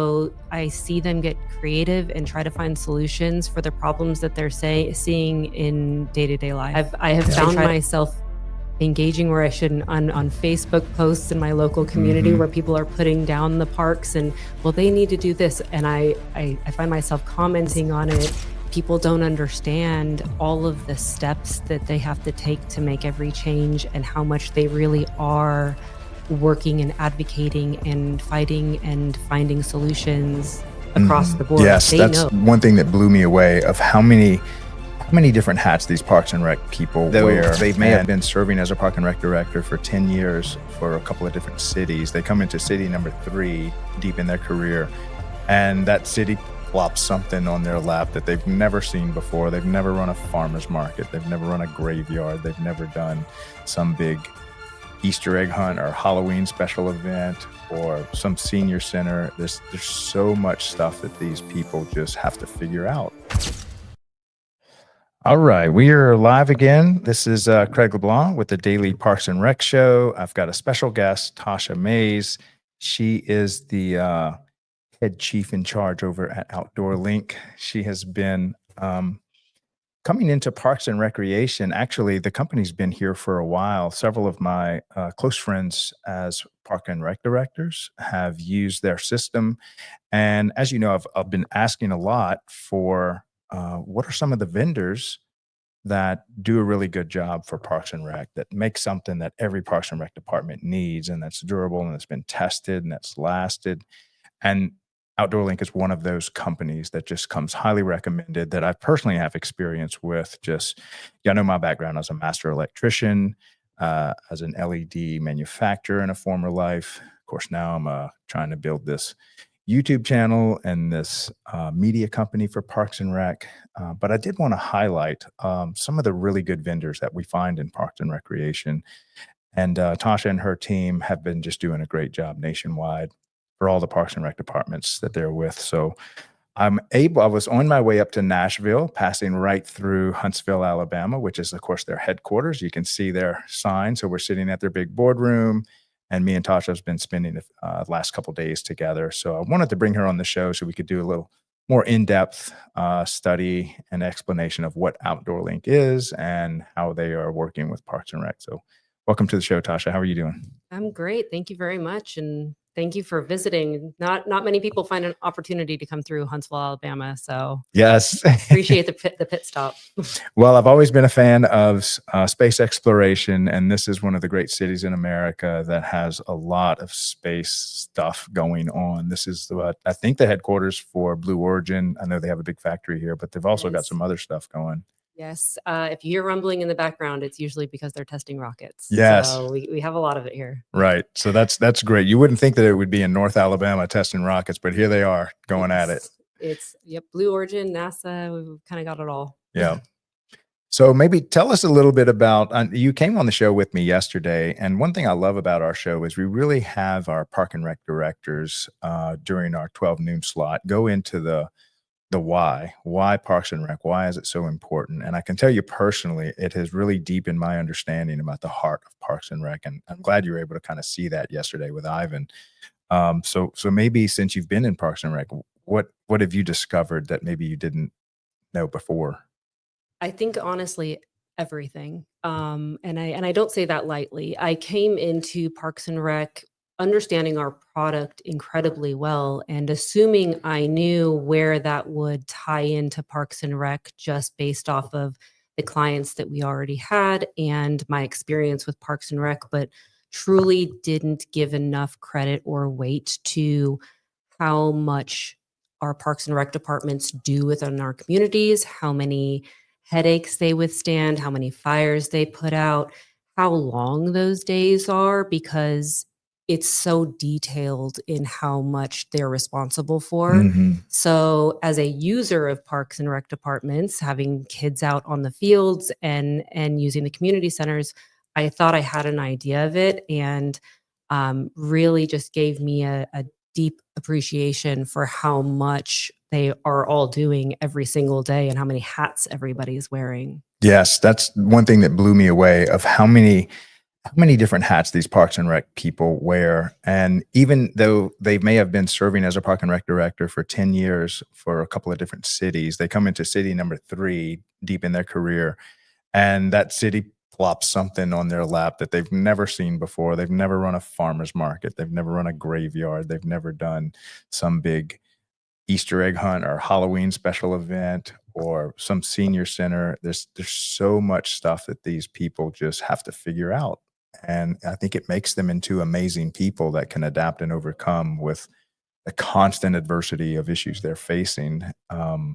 So I see them get creative and try to find solutions for the problems that they're seeing in day-to-day life. I have found myself engaging where I shouldn't on Facebook posts in my local community where people are putting down the parks and, well, they need to do this. And I find myself commenting on it. People don't understand all of the steps that they have to take to make every change and how much they really are working and advocating and fighting and finding solutions across the board. Yes, that's one thing that blew me away of how many different hats these Parks and Rec people wear. They may have been serving as a Park and Rec director for 10 years for a couple of different cities. They come into city number 3 deep in their career, and that city plops something on their lap that they've never seen before. They've never run a farmer's market. They've never run a graveyard. They've never done some big Easter egg hunt or Halloween special event or some senior center. There's so much stuff that these people just have to figure out. All right, we are live again. This is Craig LeBlanc with the Daily Parks and Rec Show. I've got a special guest, Tasha Mayes. She is the head chief in charge over at OutdoorLink. She has been coming into Parks and Recreation. Actually, the company's been here for a while. Several of my close friends as Park and Rec directors have used their system. And as you know, I've been asking a lot for what are some of the vendors that do a really good job for Parks and Rec, that make something that every Parks and Rec department needs and that's durable and that's been tested and that's lasted. And OutdoorLink is one of those companies that just comes highly recommended that I personally have experience with. Just, I know my background as a master electrician, as an LED manufacturer in a former life. Of course, now I'm trying to build this YouTube channel and this media company for Parks and Rec. But I did want to highlight some of the really good vendors that we find in Parks and Recreation. And Tasha and her team have been just doing a great job nationwide for all the Parks and Rec departments that they're with. So I was on my way up to Nashville, passing right through Huntsville, Alabama, which is, of course, their headquarters. You can see their sign. So we're sitting at their big boardroom, and me and Tasha have been spending the last couple of days together. So I wanted to bring her on the show so we could do a little more in-depth study and explanation of what OutdoorLink is and how they are working with Parks and Rec. So welcome to the show, Tasha. How are you doing? I'm great. Thank you very much. And thank you for visiting. Not many people find an opportunity to come through Huntsville, Alabama. So yes, appreciate the pit stop. Well, I've always been a fan of space exploration, and this is one of the great cities in America that has a lot of space stuff going on. This is I think the headquarters for Blue Origin. I know they have a big factory here, but they've also got some other stuff going. Yes. If you hear rumbling in the background, it's usually because they're testing rockets. Yes. So we have a lot of it here. Right. So that's great. You wouldn't think that it would be in North Alabama testing rockets, but here they are going at it. It's Blue Origin, NASA. We've kind of got it all. Yeah. So maybe tell us a little bit about, you came on the show with me yesterday. And one thing I love about our show is we really have our Park and Rec directors during our 12 noon slot go into the why Parks and Rec, why is it so important? And I can tell you personally, it has really deepened my understanding about the heart of Parks and Rec. And I'm glad you were able to kind of see that yesterday with Ivan. So maybe since you've been in Parks and Rec, what have you discovered that maybe you didn't know before? I think honestly, everything. And I don't say that lightly. I came into Parks and Rec understanding our product incredibly well and assuming I knew where that would tie into Parks and Rec just based off of the clients that we already had and my experience with Parks and Rec, but truly didn't give enough credit or weight to how much our Parks and Rec departments do within our communities, how many headaches they withstand, how many fires they put out, how long those days are, because it's so detailed in how much they're responsible for. So as a user of Parks and Rec departments, having kids out on the fields and using the community centers, I thought I had an idea of it, and really just gave me a deep appreciation for how much they are all doing every single day and how many hats everybody's wearing. Yes, that's one thing that blew me away of how many how many different hats these Parks and Rec people wear. And even though they may have been serving as a Park and Rec director for 10 years for a couple of different cities, they come into city number 3 deep in their career, and that city plops something on their lap that they've never seen before. They've never run a farmer's market. They've never run a graveyard. They've never done some big Easter egg hunt or Halloween special event or some senior center. There's so much stuff that these people just have to figure out. And I think it makes them into amazing people that can adapt and overcome with the constant adversity of issues they're facing. I-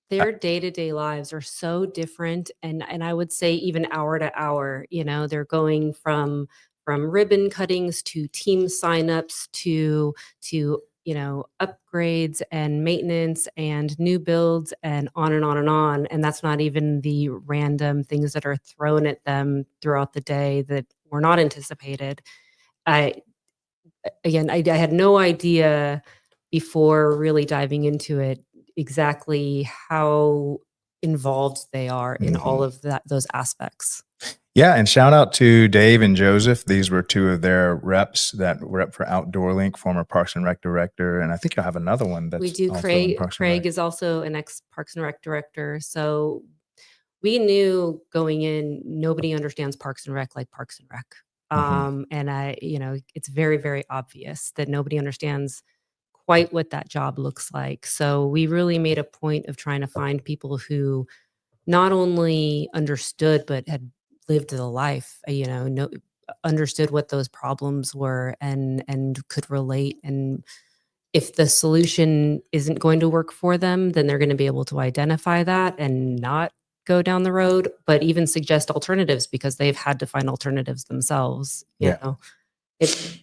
Their day-to-day lives are so different, and I would say even hour to hour, they're going from ribbon cuttings to team signups to upgrades and maintenance and new builds and on and on and on, and that's not even the random things that are thrown at them throughout the day that were not anticipated. I Again, I had no idea before really diving into it exactly how involved they are in all Mhm. of those aspects. Yeah, and shout out to Dave and Joseph. These were 2 of their reps that were up for OutdoorLink, former Parks and Rec director, and I think you'll have another one We that's do. also in Craig Parks and Rec. Craig is also an ex Parks and Rec director, so we knew going in, nobody understands Parks and Rec like Parks and Rec. Mhm. And it's very, very obvious that nobody understands quite what that job looks like. So we really made a point of trying to find people who not only understood, but had lived the life, understood what those problems were and could relate. And if the solution isn't going to work for them, then they're going to be able to identify that and not go down the road, but even suggest alternatives because they've had to find alternatives themselves. Yeah. It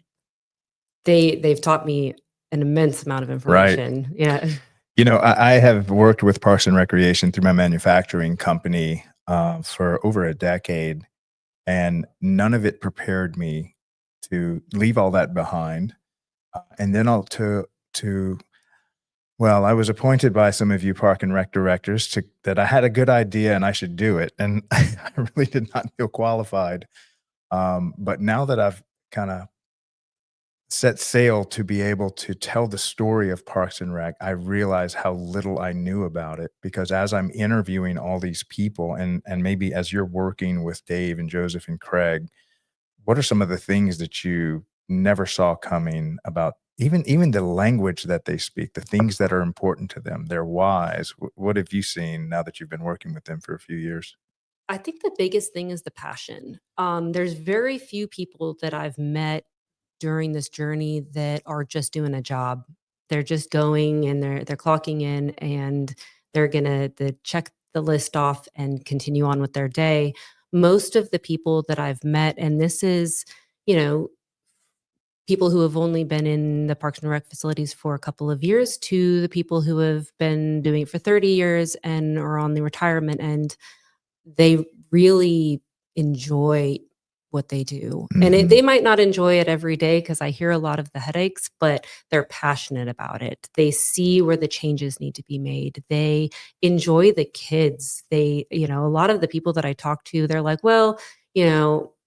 they've taught me an immense amount of Right. information. Yeah. I have worked with Parks and Recreation through my manufacturing company for over a decade, and none of it prepared me to leave all that behind. And then to well, I was appointed by some of you Park and Rec directors to that I had a good idea and I should do it, and I really did not feel qualified. But now that I've kind of set sail to be able to tell the story of Parks and Rec, I realize how little I knew about it because as I'm interviewing all these people and maybe as you're working with Dave and Joseph and Craig, what are some of the things that you never saw coming about even the language that they speak, the things that are important to them, their whys? What have you seen now that you've been working with them for a few years? I think the biggest thing is the passion. There's very few people that I've met during this journey that are just doing a job. They're just going and they're clocking in and they're gonna check the list off and continue on with their day. Most of the people that I've met, and this is, you know, people who have only been in the Parks and Rec facilities for a couple of years to the people who have been doing it for 30 years and are on the retirement end, they really enjoy what they do. And they Mhm. might not enjoy it every day because I hear a lot of the headaches, but they're passionate about it. They see where the changes need to be made. They enjoy the kids. A lot of the people that I talk to, they're like, well,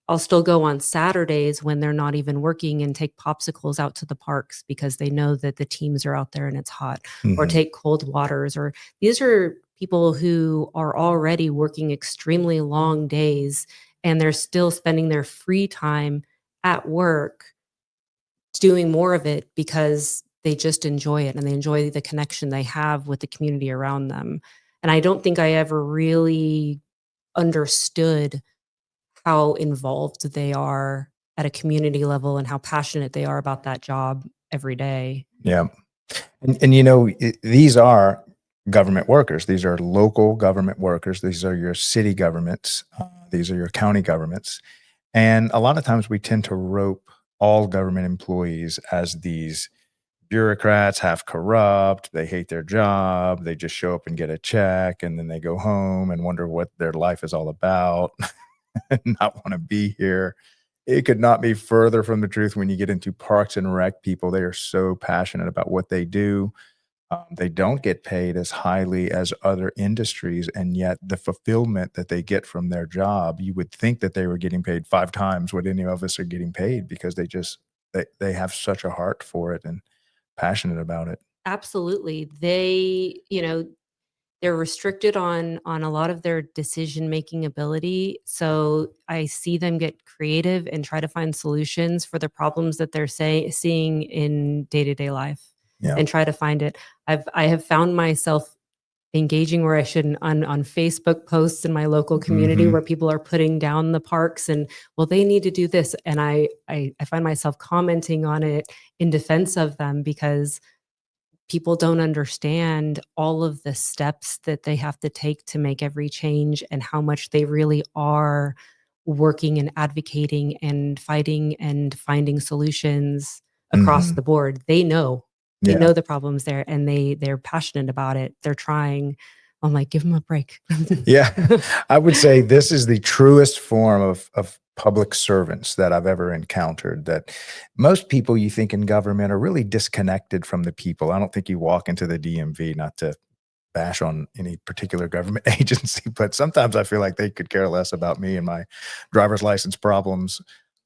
I'll still go on Saturdays when they're not even working and take popsicles out to the parks because they know that the teams are out there and it's hot, or Mhm. take cold waters, or these are people who are already working extremely long days and they're still spending their free time at work doing more of it because they just enjoy it and they enjoy the connection they have with the community around them. And I don't think I ever really understood how involved they are at a community level and how passionate they are about that job every day. Yeah. And these are government workers. These are local government workers. These are your city governments. These are your county governments. And a lot of times we tend to rope all government employees as these bureaucrats, half corrupt. They hate their job. They just show up and get a check and then they go home and wonder what their life is all about and not want to be here. It could not be further from the truth when you get into Parks and Rec people. They are so passionate about what they do. They don't get paid as highly as other industries, and yet the fulfillment that they get from their job, you would think that they were getting paid 5 times what any of us are getting paid because they have such a heart for it and passionate about it. Absolutely. They're restricted on a lot of their decision-making ability, so I see them get creative and try to find solutions for the problems that they're seeing in day-to-day life Yeah. and try to find it. I have found myself engaging where I shouldn't on Facebook posts in my local community Mhm. where people are putting down the parks and, "Well, they need to do this," and I find myself commenting on it in defense of them because people don't understand all of the steps that they have to take to make every change and how much they really are working and advocating and fighting and finding solutions across Mhm. the board. They know. They Yeah. know the problems there and they're passionate about it. They're trying. I'm like, "Give them a break." Yeah. I would say this is the truest form of public servants that I've ever encountered, that most people you think in government are really disconnected from the people. I don't think you walk into the DMV, not to bash on any particular government agency, but sometimes I feel like they could care less about me and my driver's license problems.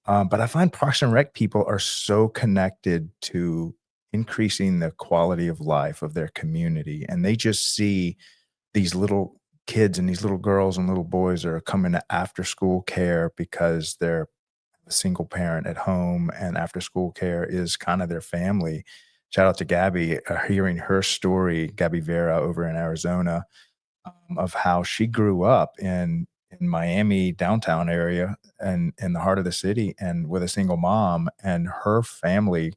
But I find Parks and Rec people are so connected to increasing the quality of life of their community, and they just see these little kids and these little girls and little boys are coming to after school care because they're a single parent at home, and after school care is kind of their family. Shout out to Gabby, hearing her story, Gabby Vera over in Arizona, of how she grew up in Miami downtown area and in the heart of the city and with a single mom, and her family,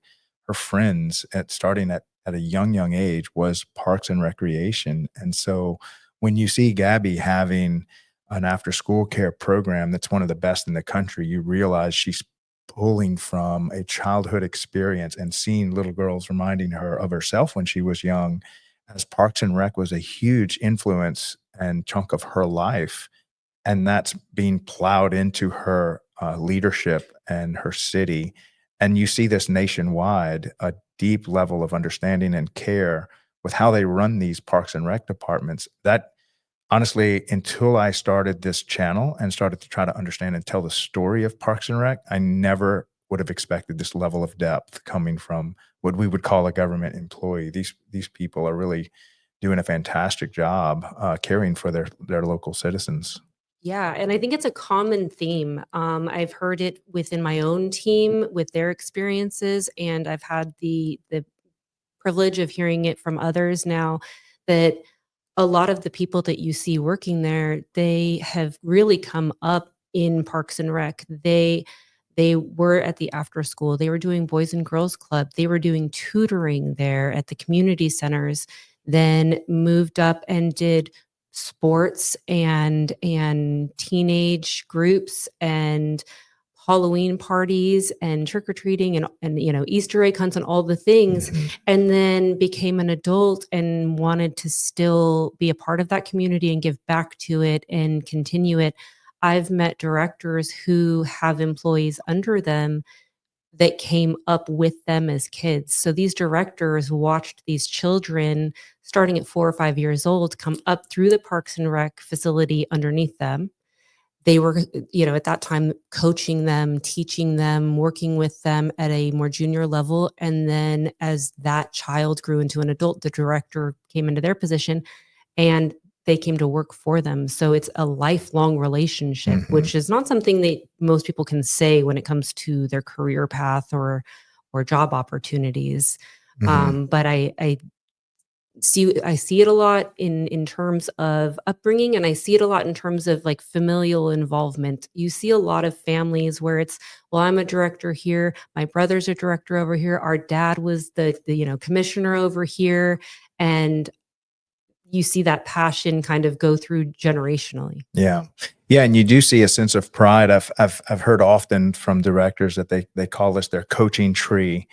her friends at starting at a young age was parks and recreation. And so when you see Gabby having an after school care program that's one of the best in the country, you realize she's pulling from a childhood experience and seeing little girls reminding her of herself when she was young, as Parks and Rec was a huge influence and chunk of her life, and that's being plowed into her, leadership and her city, and you see this nationwide, a deep level of understanding and care with how they run these Parks and Rec departments. That honestly, until I started this channel and started to try to understand and tell the story of Parks and Rec, I never would have expected this level of depth coming from what we would call a government employee. These people are really doing a fantastic job, caring for their local citizens. Yeah, and I think it's a common theme. I've heard it within my own team with their experiences, and I've had the privilege of hearing it from others now that a lot of the people that you see working there, they have really come up in Parks and Rec. They were at the after school, they were doing Boys and Girls Club, they were doing tutoring there at the community centers, then moved up and did sports and teenage groups and Halloween parties and trick or treating and Easter egg hunts and all the things, Mhm. and then became an adult and wanted to still be a part of that community and give back to it and continue it. I've met directors who have employees under them that came up with them as kids. So these directors watched these children starting at 4 or 5 years old come up through the Parks and Rec facility underneath them. They were, at that time, coaching them, teaching them, working with them at a more junior level, and then as that child grew into an adult, the director came into their position, and they came to work for them. So it's a lifelong relationship, Mhm. which is not something that most people can say when it comes to their career path or job opportunities. Mhm. But I see it a lot in terms of upbringing, and I see it a lot in terms of, like, familial involvement. You see a lot of families where it's, "Well, I'm a director here, my brother's a director over here, our dad was the commissioner over here," and you see that passion kind of go through generationally. Yeah. Yeah, and you do see a sense of pride. I've heard often from directors that they call this their coaching tree,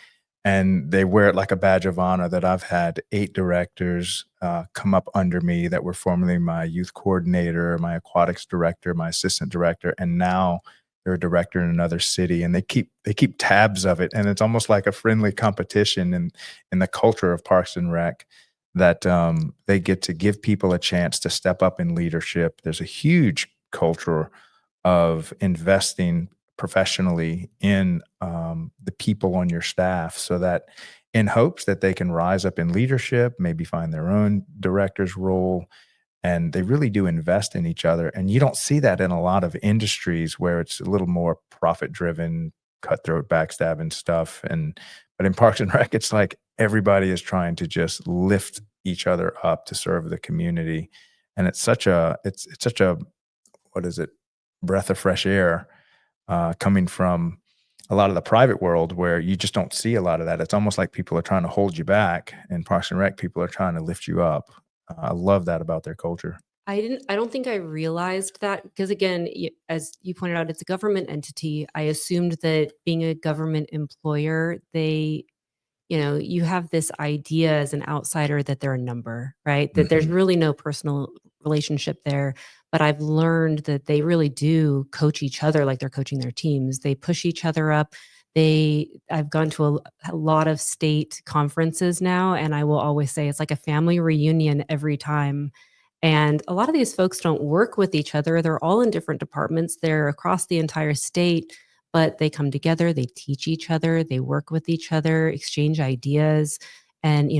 and they wear it like a badge of honor. That I've had 8 directors come up under me that were formerly my youth coordinator, my aquatics director, my assistant director, and now they're a director in another city, and they keep tabs of it, and it's almost like a friendly competition in the culture of Parks and Rec. that they get to give people a chance to step up in leadership. There's a huge culture of investing professionally in the people on your staff so that in hopes that they can rise up in leadership, maybe find their own director's role, and they really do invest in each other. And you don't see that in a lot of industries where it's a little more profit driven, cutthroat, backstabbing stuff. And but in Parks and Rec, it's like everybody is trying to just lift each other up to serve the community. And it's such a what is it, breath of fresh air coming from a lot of the private world where you just don't see a lot of that. It's almost like people are trying to hold you back. In Parks and Rec, people are trying to lift you up. I love that about their culture. I don't think I realized that because again, as you pointed out, it's a government entity. I assumed that being a government employer, you have this idea as an outsider that they're a number, right? That there's Mhm. really no personal relationship there. But I've learned that they really do coach each other like they're coaching their teams. They push each other up. I've gone to a lot of state conferences now, and I will always say it's like a family reunion every time. And a lot of these folks don't work with each other. They're all in different departments. They're across the entire state, but they come together, they teach each other, they work with each other, exchange ideas, and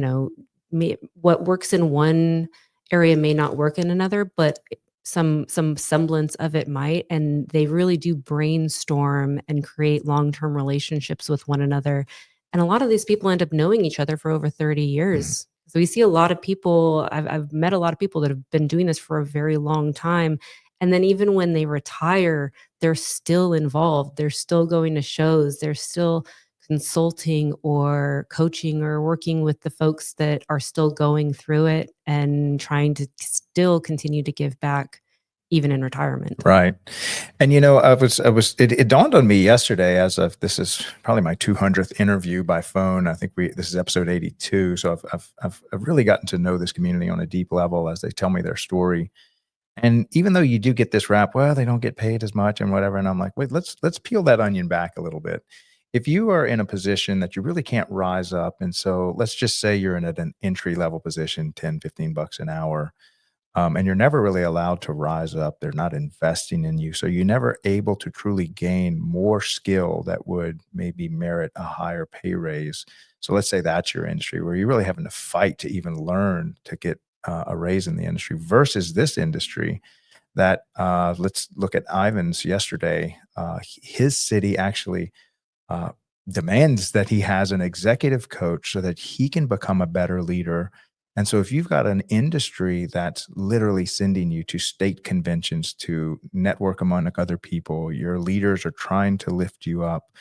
what works in one area may not work in another, but some semblance of it might, and they really do brainstorm and create long-term relationships with one another. And a lot of these people end up knowing each other for over 30 Mhm. years. So we see a lot of people, I've met a lot of people that have been doing this for a very long time. And then even when they retire, they're still involved. They're still going to shows. They're still consulting or coaching or working with the folks that are still going through it and trying to still continue to give back even in retirement. Right. And it dawned on me yesterday as of this is probably my 200th interview by phone. I think this is episode 82. So I've really gotten to know this community on a deep level as they tell me their story. And even though you do get this rap, well, they don't get paid as much and whatever. And I'm like, wait, let's peel that onion back a little bit. If you are in a position that you really can't rise up, and so let's just say you're in an entry level position, 10, 15 bucks an hour, and you're never really allowed to rise up. They're not investing in you. So you're never able to truly gain more skill that would maybe merit a higher pay raise. So let's say that's your industry where you're really having to fight to even learn to get a raise in the industry versus this industry that let's look at Ivan's yesterday. His city actually uh, demands that he has an executive coach so that he can become a better leader. And so, if you've got an industry that's literally sending you to state conventions to network among other people, your leaders are trying to lift you up.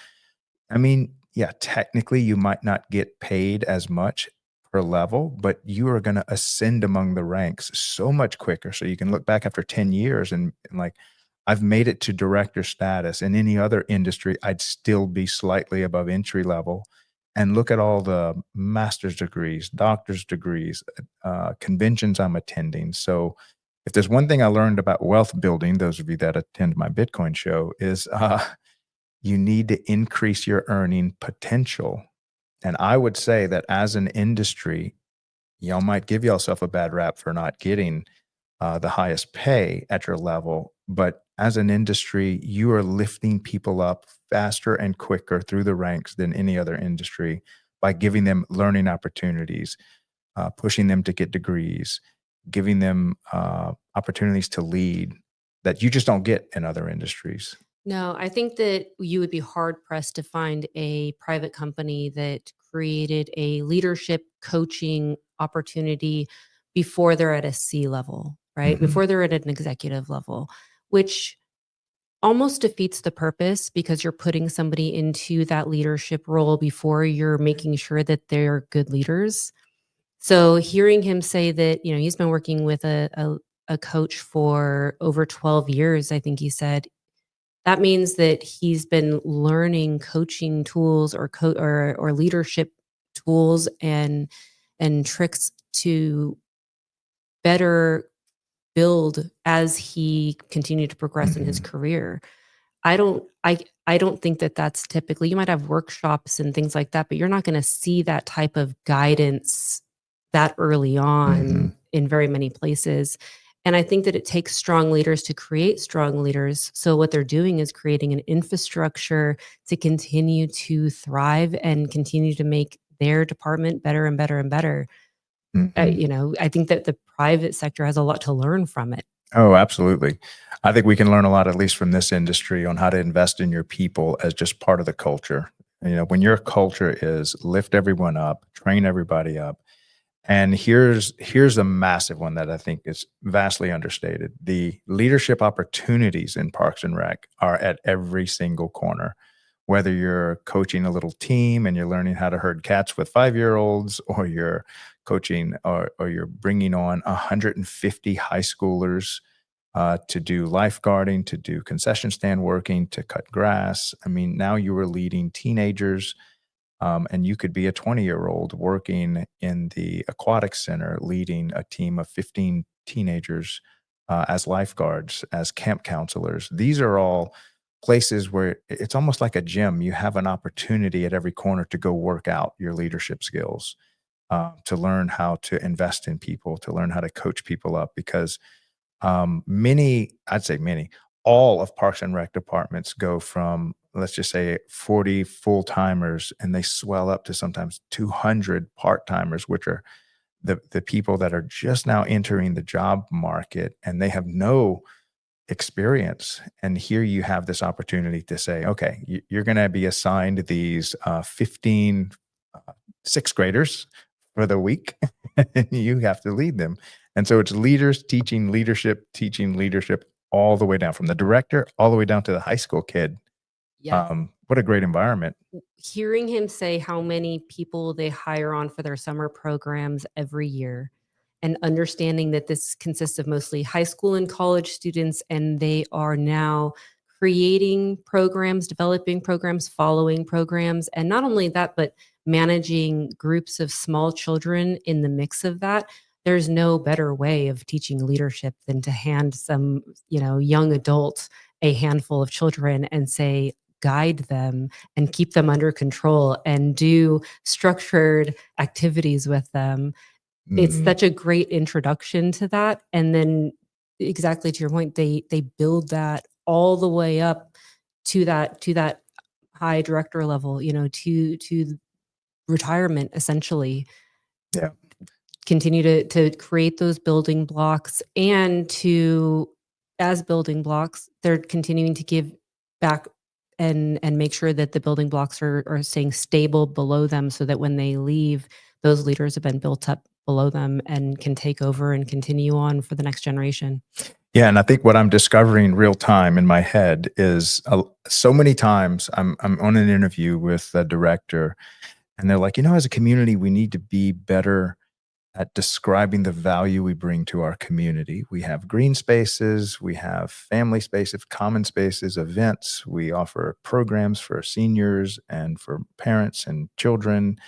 I mean, yeah, technically you might not get paid as much per level, but you are going to ascend among the ranks so much quicker. So you can look back after 10 years and like, I've made it to director status. In any other industry, I'd still be slightly above entry level. And look at all the master's degrees, doctor's degrees, conventions I'm attending. So if there's one thing I learned about wealth building, those of you that attend my Bitcoin show, is you need to increase your earning potential. And I would say that as an industry, y'all might give yourself a bad rap for not getting the highest pay at your level. But as an industry, you are lifting people up faster and quicker through the ranks than any other industry by giving them learning opportunities, pushing them to get degrees, giving them opportunities to lead that you just don't get in other industries. No, I think that you would be hard pressed to find a private company that created a leadership coaching opportunity before they're at a C level, right? Mhm. Before they're at an executive level, which almost defeats the purpose because you're putting somebody into that leadership role before you're making sure that they're good leaders. So hearing him say that, he's been working with a coach for over 12 years, I think he said, that means that he's been learning coaching tools or leadership tools and tricks to better build as he continued to progress in his Mhm. career. I don't think that that's typically, you might have workshops and things like that, but you're not gonna see that type of guidance that early Hmm. on in very many places. And I think that it takes strong leaders to create strong leaders. So what they're doing is creating an infrastructure to continue to thrive and continue to make their department better and better and better. Hmm. I think that the private sector has a lot to learn from it. Oh, absolutely. I think we can learn a lot, at least from this industry, on how to invest in your people as just part of the culture. When your culture is lift everyone up, train everybody up. And here's a massive one that I think is vastly understated. The leadership opportunities in Parks and Rec are at every single corner. Whether you're coaching a little team and you're learning how to herd cats with 5-year-olds, or you're coaching or you're bringing on 150 high schoolers to do lifeguarding, to do concession stand working, to cut grass. I mean, now you are leading teenagers, and you could be a 20-year-old working in the aquatic center, leading a team of 15 teenagers as lifeguards, as camp counselors. These are all places where it's almost like a gym. You have an opportunity at every corner to go work out your leadership skills, to learn how to invest in people, to learn how to coach people up. Because I'd say many, all of Parks and Rec departments go from, let's just say, 40 full timers, and they swell up to sometimes 200 part timers, which are the people that are just now entering the job market and they have no experience. And here you have this opportunity to say, okay, you're going to be assigned these 15 sixth graders for the week, and you have to lead them. And so it's leaders teaching leadership all the way down from the director all the way down to the high school kid. Yes. What a great environment. Hearing him say how many people they hire on for their summer programs every year, and understanding that this consists of mostly high school and college students, and they are now creating programs, developing programs, following programs, and not only that, but managing groups of small children in the mix of that. There's no better way of teaching leadership than to hand some, young adult a handful of children and say, guide them and keep them under control and do structured activities with them. It's Mm, such a great introduction to that, and then exactly to your point, they build that all the way up to that high director level, to retirement, essentially. yeah. Continue to create those building blocks, and to as building blocks, they're continuing to give back and make sure that the building blocks are staying stable below them, so that when they leave, those leaders have been built up below them and can take over and continue on for the next generation. Yeah, and I think what I'm discovering real time in my head is, so many times I'm on an interview with a director, and they're like, as a community, we need to be better at describing the value we bring to our community. We have green spaces, we have family spaces, common spaces, events. We offer programs for seniors and for parents and children.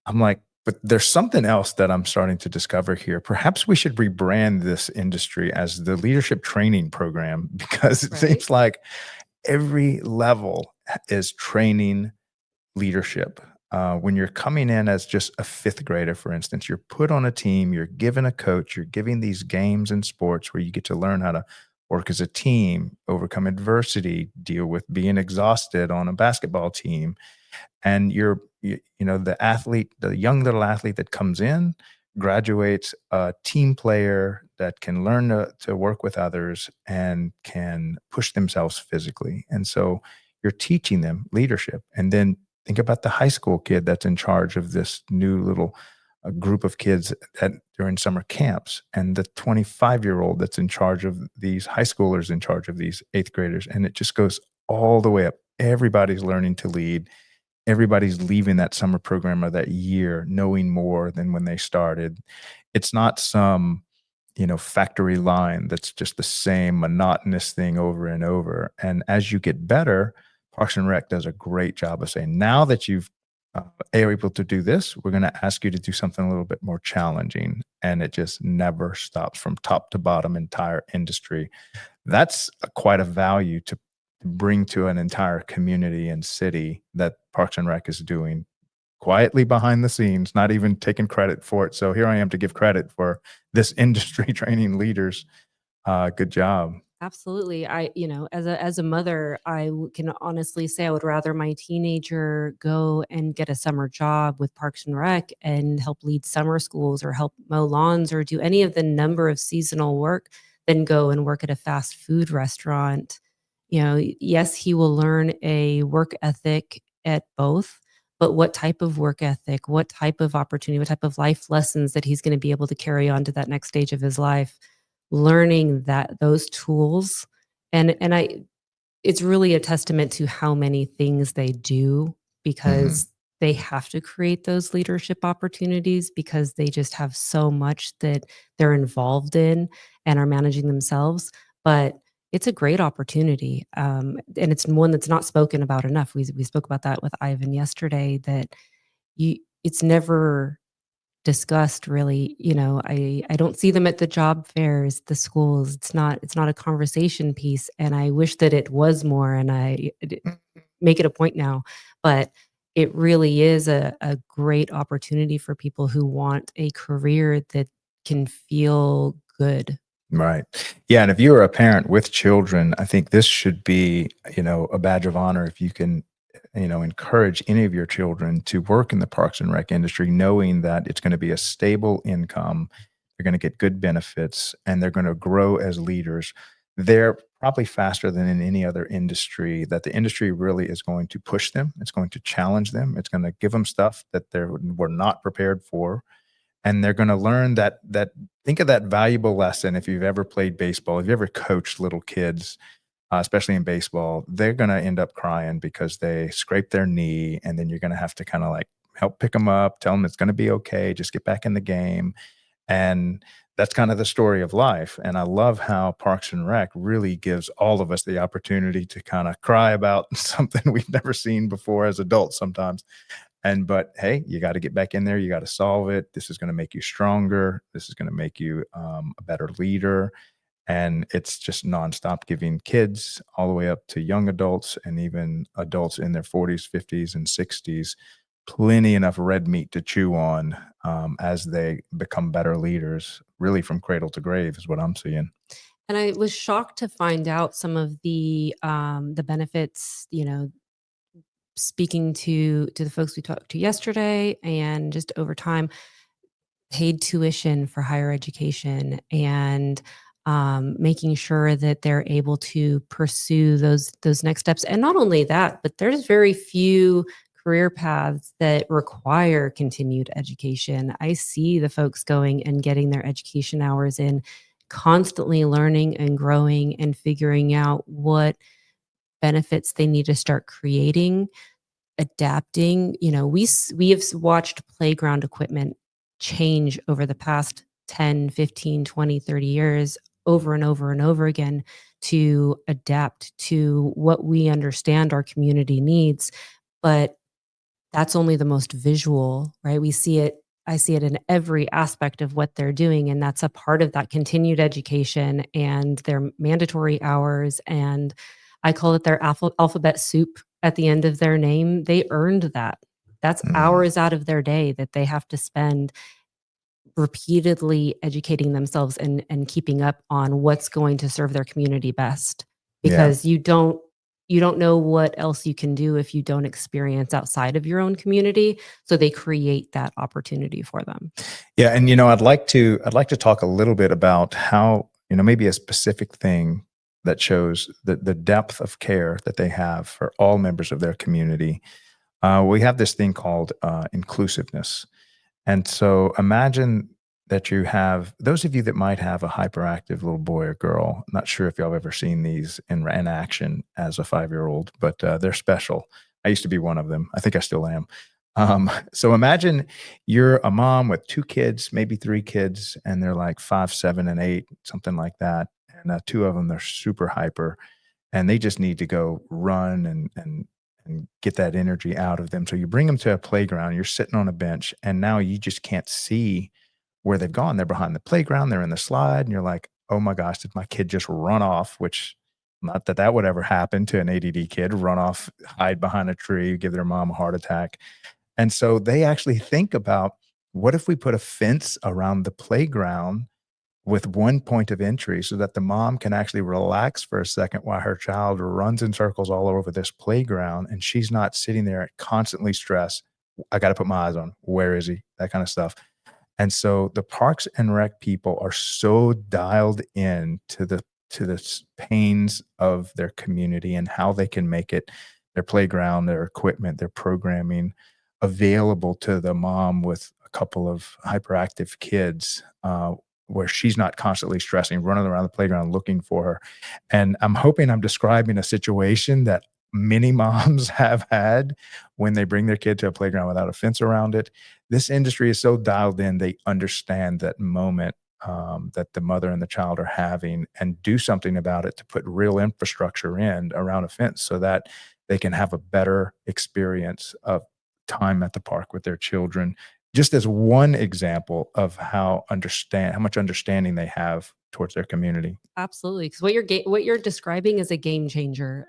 I'm like, but there's something else that I'm starting to discover here. Perhaps we should rebrand this industry as the leadership training program, because it Right? seems like every level is training leadership. When you're coming in as just a fifth grader, for instance, you're put on a team, you're given a coach, you're giving these games and sports where you get to learn how to work as a team, overcome adversity, deal with being exhausted on a basketball team. And the young little athlete that comes in graduates a team player that can learn to work with others and can push themselves physically. And so you're teaching them leadership. And then think about the high school kid that's in charge of this new little group of kids during summer camps, and the 25-year-old that's in charge of these high schoolers, in charge of these eighth graders. And it just goes all the way up. Everybody's learning to lead. Everybody's leaving that summer program or that year knowing more than when they started. It's not some, factory line that's just the same monotonous thing over and over. And as you get better, Parks and Rec does a great job of saying, now that you've are able to do this, we're going to ask you to do something a little bit more challenging. And it just never stops from top to bottom, entire industry. That's quite a value to bring to an entire community and city that Parks and Rec is doing. quietly behind the scenes, not even taking credit for it. So here I am to give credit for this industry training leaders. Good job. Absolutely. As a mother, can honestly say I would rather my teenager go and get a summer job with Parks and Rec and help lead summer schools or help mow lawns or do any of the number of seasonal work than go and work at a fast food restaurant. Yes, he will learn a work ethic at both, but what type of work ethic, what type of opportunity, what type of life lessons that he's going to be able to carry on to that next stage of his life, learning that those tools. And it's really a testament to how many things they do, Mhm. because they have to create those leadership opportunities because they just have so much that they're involved in and are managing themselves. But it's a great opportunity, and it's one that's not spoken about enough. We spoke about that with Ivan yesterday, that you it's never discussed really. I don't see them at the job fairs, the schools. It's not a conversation piece, and I wish that it was more, and make it a point now. But it really is a great opportunity for people who want a career that can feel good. Right. Yeah, and if you're a parent with children, I think this should be, a badge of honor if you can, encourage any of your children to work in the parks and rec industry, knowing that it's going to be a stable income, they're going to get good benefits, and they're going to grow as leaders. They're probably faster than in any other industry, that the industry really is going to push them. It's going to challenge them. It's going to give them stuff that they were not prepared for, and they're going to learn that think of that valuable lesson. If you've ever played baseball, if you ever coached little kids, especially in baseball, they're going to end up crying because they scraped their knee, and then you're going to have to kind of like help pick them up, tell them it's going to be okay, just get back in the game. And that's kind of the story of life. And I love how Parks and Rec really gives all of us the opportunity to kind of cry about something we've never seen before as adults sometimes. But hey, you got to get back in there. You got to solve it. This is going to make you stronger. This is going to make you a better leader. And it's just nonstop, giving kids all the way up to young adults and even adults in their 40s, 50s, and 60s plenty enough red meat to chew on as they become better leaders, really from cradle to grave, is what I'm seeing. And I was shocked to find out some of the benefits, speaking to the folks we talked to yesterday and just over time, paid tuition for higher education, and making sure that they're able to pursue those next steps. And not only that, but there's very few career paths that require continued education. I see the folks going and getting their education hours in, constantly learning and growing and figuring out what benefits they need to start creating, adapting. We have watched playground equipment change over the past 10, 15, 20, 30 years, over and over and over again, to adapt to what we understand our community needs. But that's only the most visual, right? I see it in every aspect of what they're doing, and that's a part of that continued education and their mandatory hours, and I call it their alphabet soup at the end of their name. They earned that. That's Mhm. hours out of their day that they have to spend repeatedly educating themselves and keeping up on what's going to serve their community best, Yeah. because you don't know what else you can do if you don't experience outside of your own community, so they create that opportunity for them. Yeah, and I'd like to talk a little bit about how, maybe a specific thing that shows the depth of care that they have for all members of their community. We have this thing called inclusiveness. And so imagine that you have those of you that might have a hyperactive little boy or girl. Not sure if y'all have ever seen these in action as a 5-year-old, but they're special. I used to be one of them. I think I still am. So imagine you're a mom with 2 kids, maybe 3 kids, and they're like 5, 7, and 8, something like that. And 2 of them, they're super hyper, and they just need to go run and get that energy out of them. So you bring them to a playground, you're sitting on a bench, and now you just can't see where they've gone. They're behind the playground, they're in the slide, and you're like, "Oh my gosh, did my kid just run off?" Which, not that that would ever happen to an ADD kid, run off, hide behind a tree, give their mom a heart attack. And so they actually think about, what if we put a fence around the playground with one point of entry so that the mom can actually relax for a second while her child runs in circles all over this playground and she's not sitting there constantly stressed. I got to put my eyes on, where is he? That kind of stuff. And so the Parks and Rec people are so dialed in to the pains of their community and how they can make it, their playground, their equipment, their programming, available to the mom with a couple of hyperactive kids, where she's not constantly stressing, running around the playground looking for her. And I'm hoping I'm describing a situation that many moms have had when they bring their kid to a playground without a fence around it. This industry is so dialed in, they understand that moment, that the mother and the child are having, and do something about it to put real infrastructure in around a fence so that they can have a better experience of time at the park with their children. Just as one example of how much understanding they have towards their community. Absolutely, because what you're describing is a game changer.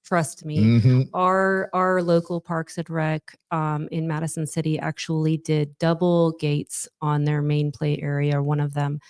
Trust me. Mhm. Our local Parks and Rec, in Madison City actually did double gates on their main play area, one of them.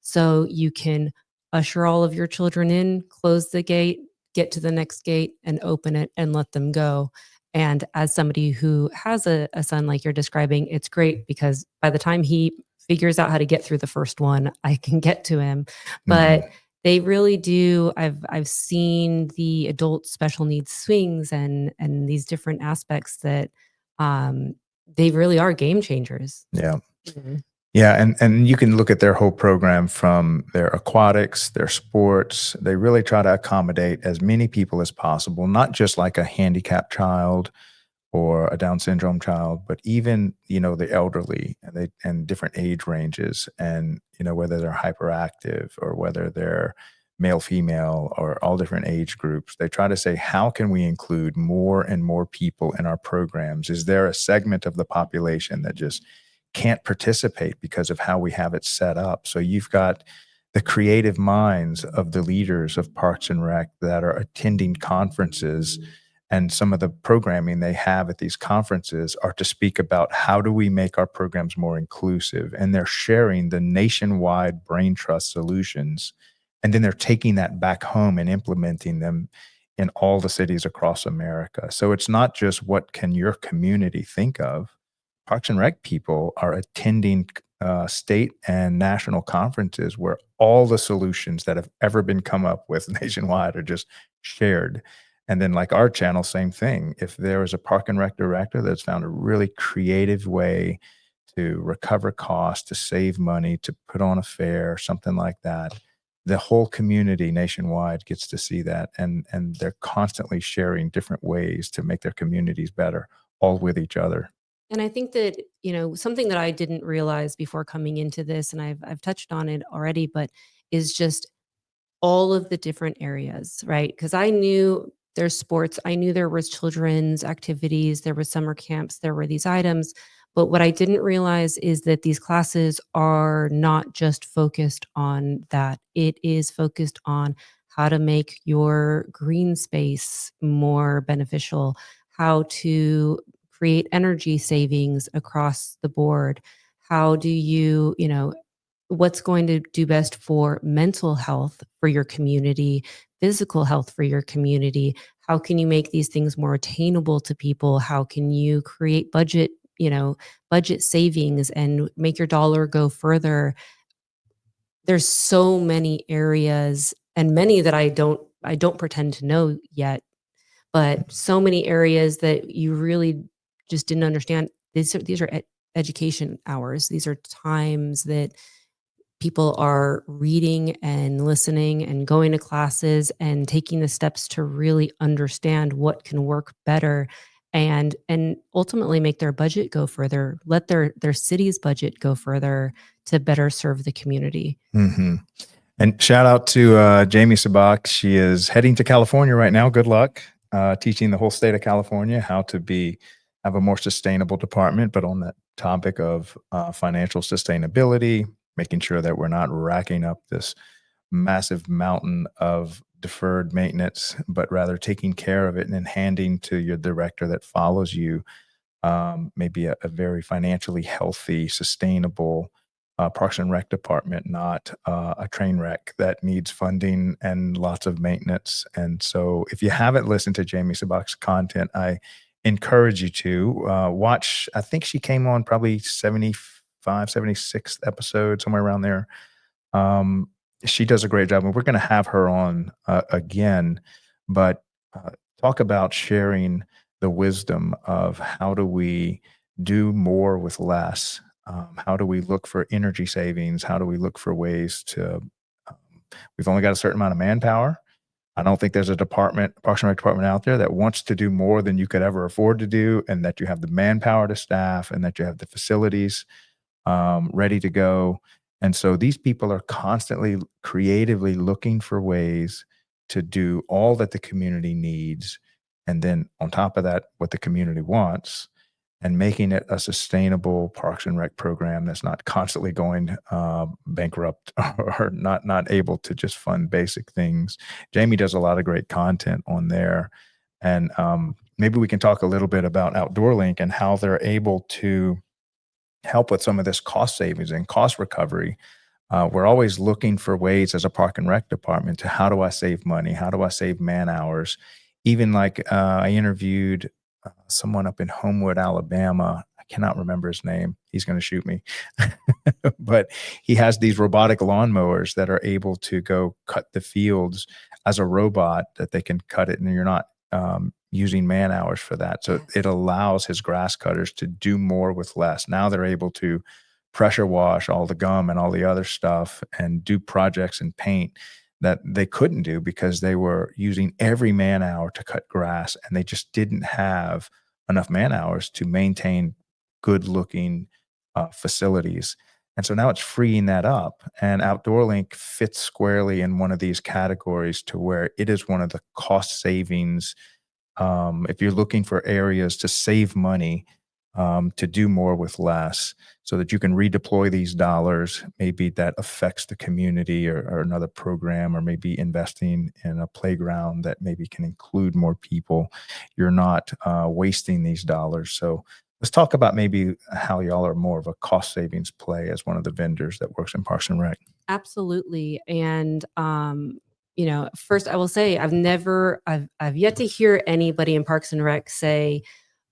So you can usher all of your children in, close the gate, get to the next gate, and open it and let them go. And as somebody who has a son like you're describing, it's great because by the time he figures out how to get through the first one, I can get to him. But Mhm. they really do. I've seen the adult special needs swings and these different aspects that, um, they really are game changers. Yeah. Mhm. Yeah, and you can look at their whole program, from their aquatics, their sports. They really try to accommodate as many people as possible, not just like a handicapped child or a Down syndrome child, but even, the elderly, and different age ranges, and, whether they're hyperactive or whether they're male, female, or all different age groups. They try to say, how can we include more and more people in our programs? Is there a segment of the population that just can't participate because of how we have it set up? So you've got the creative minds of the leaders of Parks and Rec that are attending conferences, and some of the programming they have at these conferences are to speak about, how do we make our programs more inclusive? And they're sharing the nationwide brain trust solutions. And then they're taking that back home and implementing them in all the cities across America. So it's not just what can your community think of. Parks and Rec people are attending state and national conferences where all the solutions that have ever been come up with nationwide are just shared. And then, like our channel, same thing. If there is a park and rec director that's found a really creative way to recover costs, to save money, to put on a fair, something like that, the whole community nationwide gets to see that, and they're constantly sharing different ways to make their communities better, all with each other. And I think that, something that I didn't realize before coming into this, and I've touched on it already, but is just all of the different areas, right? Because I knew there's sports, I knew there was children's activities, there was summer camps, there were these items, but what I didn't realize is that these classes are not just focused on that. It is focused on how to make your green space more beneficial, how to create energy savings across the board. How do you, what's going to do best for mental health for your community, physical health for your community? How can you make these things more attainable to people? How can you create budget savings and make your dollar go further? There's so many areas and many that I don't pretend to know yet, but so many areas that you really just didn't understand. These are education hours. These are times that people are reading and listening and going to classes and taking the steps to really understand what can work better and ultimately make their budget go further, let their city's budget go further to better serve the community. Mhm. And shout out to Jamie Sabak. She is heading to California right now. Good luck teaching the whole state of California how to have a more sustainable department. But on that topic of financial sustainability, making sure that we're not racking up this massive mountain of deferred maintenance, but rather taking care of it and then handing to your director that follows you maybe a very financially healthy, sustainable Parks and Rec department, not a train wreck that needs funding and lots of maintenance. And so, if you haven't listened to Jamie Sabak's content, I encourage you to watch. I think she came on probably 75, 76th episode, somewhere around there. Um, she does a great job, and we're going to have her on again. But uh, talk about sharing the wisdom of how do we do more with less? How do we look for energy savings? How do we look for ways to? Um, we've only got a certain amount of manpower. I don't think there's a department, Parks and Rec department out there that wants to do more than you could ever afford to do, and that you have the manpower to staff, and that you have the facilities ready to go. And so these people are constantly creatively looking for ways to do all that the community needs. And then on top of that, what the community wants, and making it a sustainable Parks and Rec program that's not constantly going bankrupt or not able to just fund basic things. Jamie does a lot of great content on there. And maybe we can talk a little bit about OutdoorLink and how they're able to help with some of this cost savings and cost recovery. We're always looking for ways as a park and rec department to how do I save money? How do I save man hours? Even like I interviewed someone up in Homewood, Alabama. I cannot remember his name. He's going to shoot me. But he has these robotic lawnmowers that are able to go cut the fields as a robot, that they can cut it and you're not using man hours for that. So Yes. it allows his grass cutters to do more with less. Now they're able to pressure wash all the gum and all the other stuff and do projects and paint that they couldn't do because they were using every man hour to cut grass, and they just didn't have enough man hours to maintain good looking facilities. And so now it's freeing that up, and OutdoorLink fits squarely in one of these categories to where it is one of the cost savings. If you're looking for areas to save money, to do more with less, so that you can redeploy these dollars, maybe that affects the community, or another program, or maybe investing in a playground that maybe can include more people. You're not wasting these dollars. So let's talk about maybe how y'all are more of a cost savings play as one of the vendors that works in Parks and Rec. Absolutely. And first I will say I've yet to hear anybody in Parks and Rec say,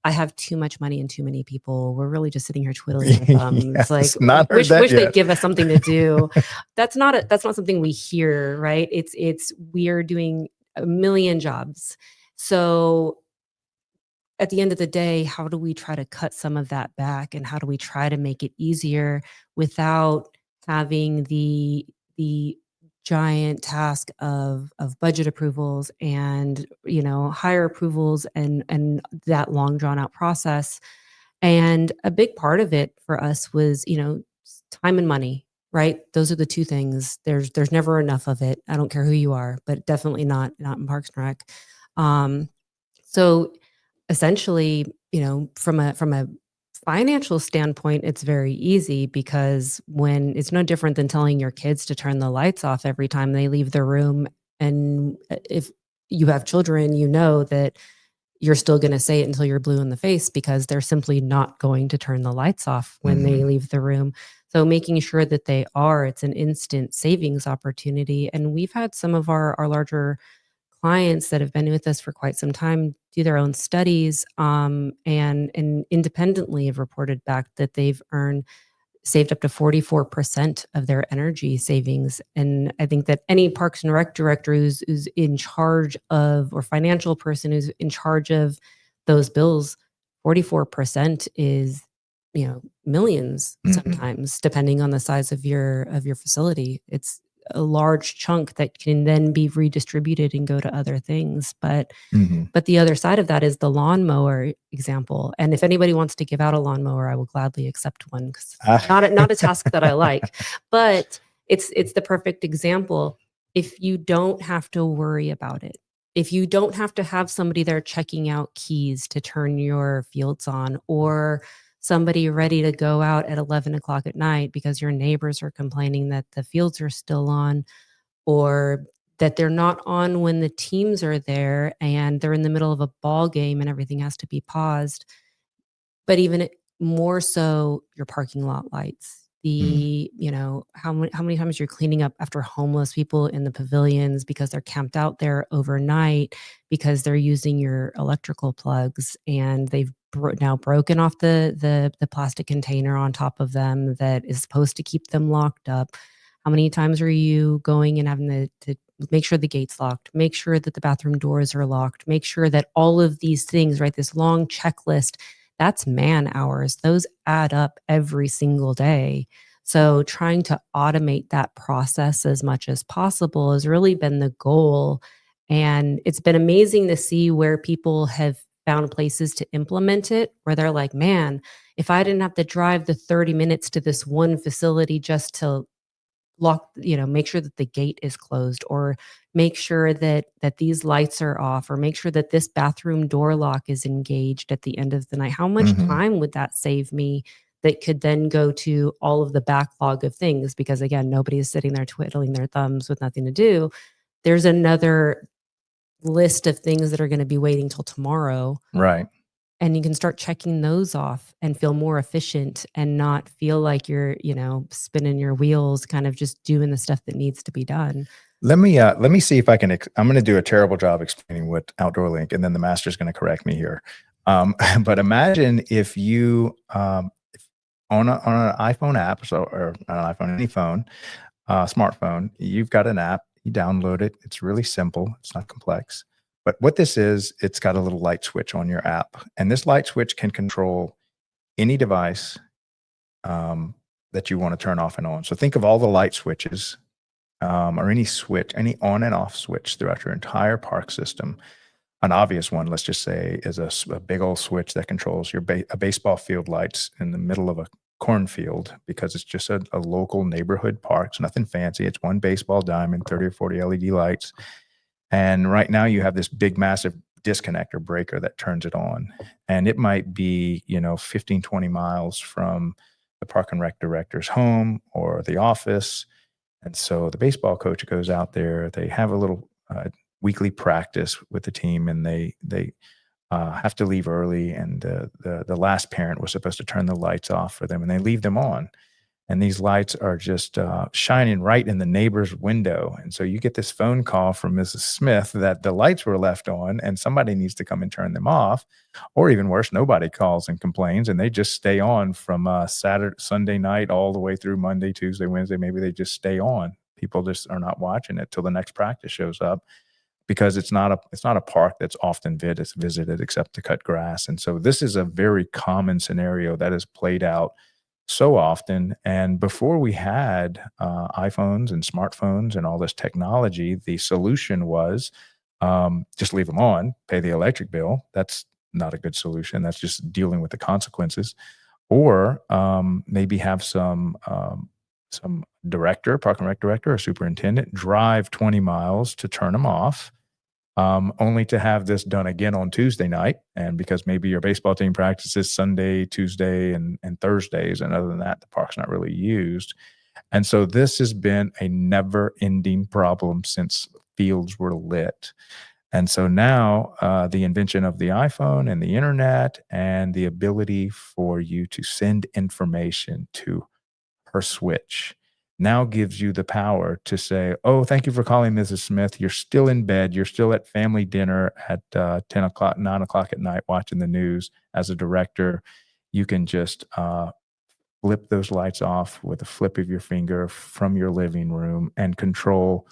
I have too much money and too many people. We're really just sitting here twiddling our thumbs. Like, Yes, not heard wish that they'd yet. give us something to do. That's not something we hear, right? It's we are doing a million jobs. So at the end of the day, how do we try to cut some of that back, and how do we try to make it easier without having the giant task of budget approvals and higher approvals and that long drawn out process. And a big part of it for us was time and money, right? Those are the two things. There's never enough of it. I don't care who you are, but definitely not in Parks and Rec. So essentially, from a financial standpoint, it's very easy, because when it's no different than telling your kids to turn the lights off every time they leave the room. And if you have children, you know that you're still going to say it until you're blue in the face, because they're simply not going to turn the lights off when they Mhm. leave the room. So making sure that it's an instant savings opportunity. And we've had some of our larger clients that have been with us for quite some time do their own studies, and independently have reported back that they've saved up to 44% of their energy savings. And I think that any Parks and Rec director who's in charge of, or financial person who's in charge of those bills, 44% is, millions Mhm. sometimes, depending on the size of your facility. It's a large chunk that can then be redistributed and go to other things. But Mhm. but the other side of that is the lawnmower example. And if anybody wants to give out a lawnmower, I will gladly accept one, because Ah. not a task that I like. But it's the perfect example. If you don't have to worry about it, if you don't have to have somebody there checking out keys to turn your fields on, or somebody ready to go out at 11 o'clock at night because your neighbors are complaining that the fields are still on, or that they're not on when the teams are there and they're in the middle of a ball game and everything has to be paused. but even more so your parking lot lights. Mm. How many times you're cleaning up after homeless people in the pavilions because they're camped out there overnight because they're using your electrical plugs, and they've now broken off the plastic container on top of them that is supposed to keep them locked up. How many times are you going and having to make sure the gate's locked, make sure that the bathroom doors are locked, make sure that all of these things, right? This long checklist, that's man hours. Those add up every single day. So trying to automate that process as much as possible has really been the goal. And it's been amazing to see where people have found places to implement it, where they're like, man, if I didn't have to drive the 30 minutes to this one facility just to make sure that the gate is closed, or make sure that these lights are off, or make sure that this bathroom door lock is engaged at the end of the night. How much Mhm. time would that save me that could then go to all of the backlog of things? Because again, nobody is sitting there twiddling their thumbs with nothing to do. There's another list of things that are going to be waiting till tomorrow, Right. and you can start checking those off and feel more efficient and not feel like you're, spinning your wheels, kind of just doing the stuff that needs to be done. Let me see if I can I'm gonna do a terrible job explaining what OutdoorLink, and then the master's gonna correct me here. But imagine if you, if on an iPhone app, so or not an iPhone, any phone, smartphone, you've got an app, you download it. It's really simple. It's not complex. But what this is, it's got a little light switch on your app, and this light switch can control any device, um, that you wanna turn off and on. So think of all the light switches, or any switch, any on and off switch throughout your entire park system. An obvious one, let's just say, is a big old switch that controls your a baseball field lights in the middle of a cornfield, because it's just a local neighborhood park. It's nothing fancy. It's one baseball diamond, 30 or 40 LED lights. And right now you have this big, massive disconnector breaker that turns it on. And it might be, 15, 20 miles from the park and rec director's home or the office. And so the baseball coach goes out there. They have a little weekly practice with the team, and they have to leave early. And the last parent was supposed to turn the lights off for them, and they leave them on. And these lights are just shining right in the neighbor's window. And so you get this phone call from Mrs. Smith that the lights were left on and somebody needs to come and turn them off. Or even worse, nobody calls and complains, and they just stay on from Saturday, Sunday night all the way through Monday, Tuesday, Wednesday. Maybe they just stay on. People just are not watching it till the next practice shows up, because it's not a park that's often visited except to cut grass. And so this is a very common scenario that is played out so often. And before we had iPhones and smartphones and all this technology, the solution was, just leave them on, pay the electric bill. That's not a good solution. That's just dealing with the consequences. Or maybe have some director, park and rec director, or superintendent drive 20 miles to turn them off, only to have this done again on Tuesday night. And because maybe your baseball team practices Sunday, Tuesday, and Thursdays, and other than that, the park's not really used. And so this has been a never ending problem since fields were lit. And so now, the invention of the iPhone and the internet and the ability for you to send information to her switch now gives you the power to say, "Oh, thank you for calling, Mrs. Smith. You're still in bed. You're still at family dinner at 10 o'clock, 9 o'clock at night watching the news." As a director, you can just flip those lights off with a flip of your finger from your living room and control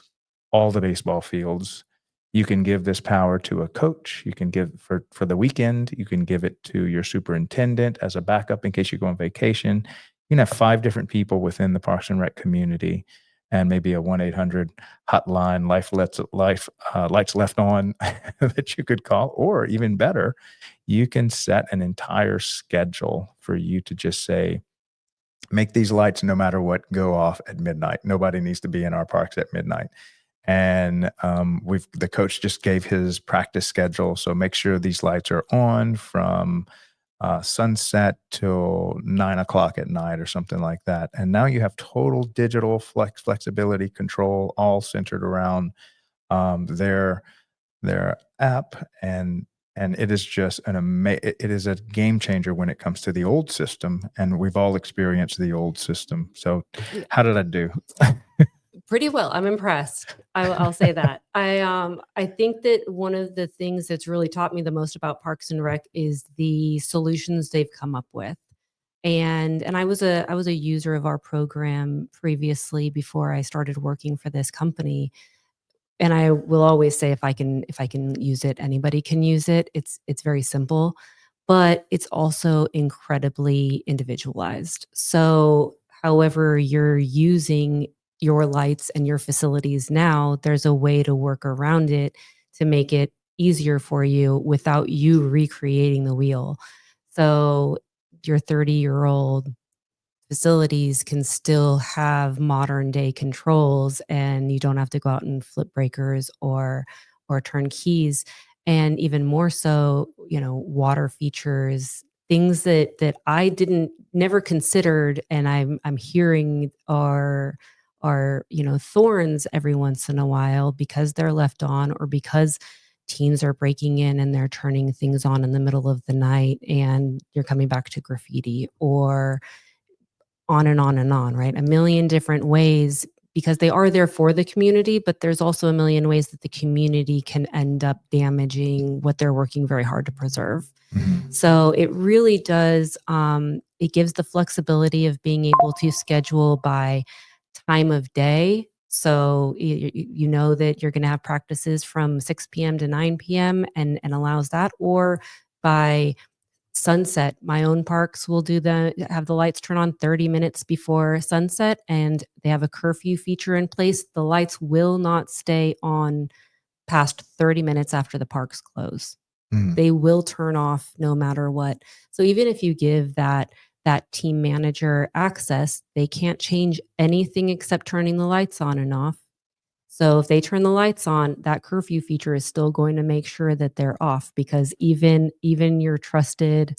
all the baseball fields. You can give this power to a coach. You can give for the weekend. You can give it to your superintendent as a backup in case you go on vacation. You can have 5 different people within the Parks and Rec community, and maybe a 1-800 hotline, lights left on, that you could call. Or even better, you can set an entire schedule for you to just say, make these lights no matter what go off at midnight. Nobody needs to be in our parks at midnight. And we've the coach just gave his practice schedule, so make sure these lights are on from sunset till 9 o'clock at night or something like that. And now you have total digital flexibility control, all centered around their app. And And it is just it is a game changer when it comes to the old system. And we've all experienced the old system. So Yeah. how did I do? Pretty well. I'm impressed. I'll say that. I think that one of the things that's really taught me the most about Parks and Rec is the solutions they've come up with. And I was a user of our program previously before I started working for this company. And I will always say if I can use it, anybody can use it. It's very simple, but it's also incredibly individualized. So however you're using your lights and your facilities now, there's a way to work around it to make it easier for you without you recreating the wheel. So your 30-year-old facilities can still have modern day controls, and you don't have to go out and flip breakers or turn keys. And even more so, water features, things that I didn't never considered, and I'm hearing are thorns every once in a while because they're left on, or because teens are breaking in and they're turning things on in the middle of the night and you're coming back to graffiti, or on and on and on, right? A million different ways, because they are there for the community, but there's also a million ways that the community can end up damaging what they're working very hard to preserve. Mhm. So it really does, it gives the flexibility of being able to schedule by time of day. So you know that you're going to have practices from 6 p.m. to 9 p.m. and allows that, or by sunset. My own parks will have the lights turn on 30 minutes before sunset, and they have a curfew feature in place. The lights will not stay on past 30 minutes after the parks close. Mm. They will turn off no matter what. So even if you give that team manager access, they can't change anything except turning the lights on and off. So if they turn the lights on, that curfew feature is still going to make sure that they're off, because even your trusted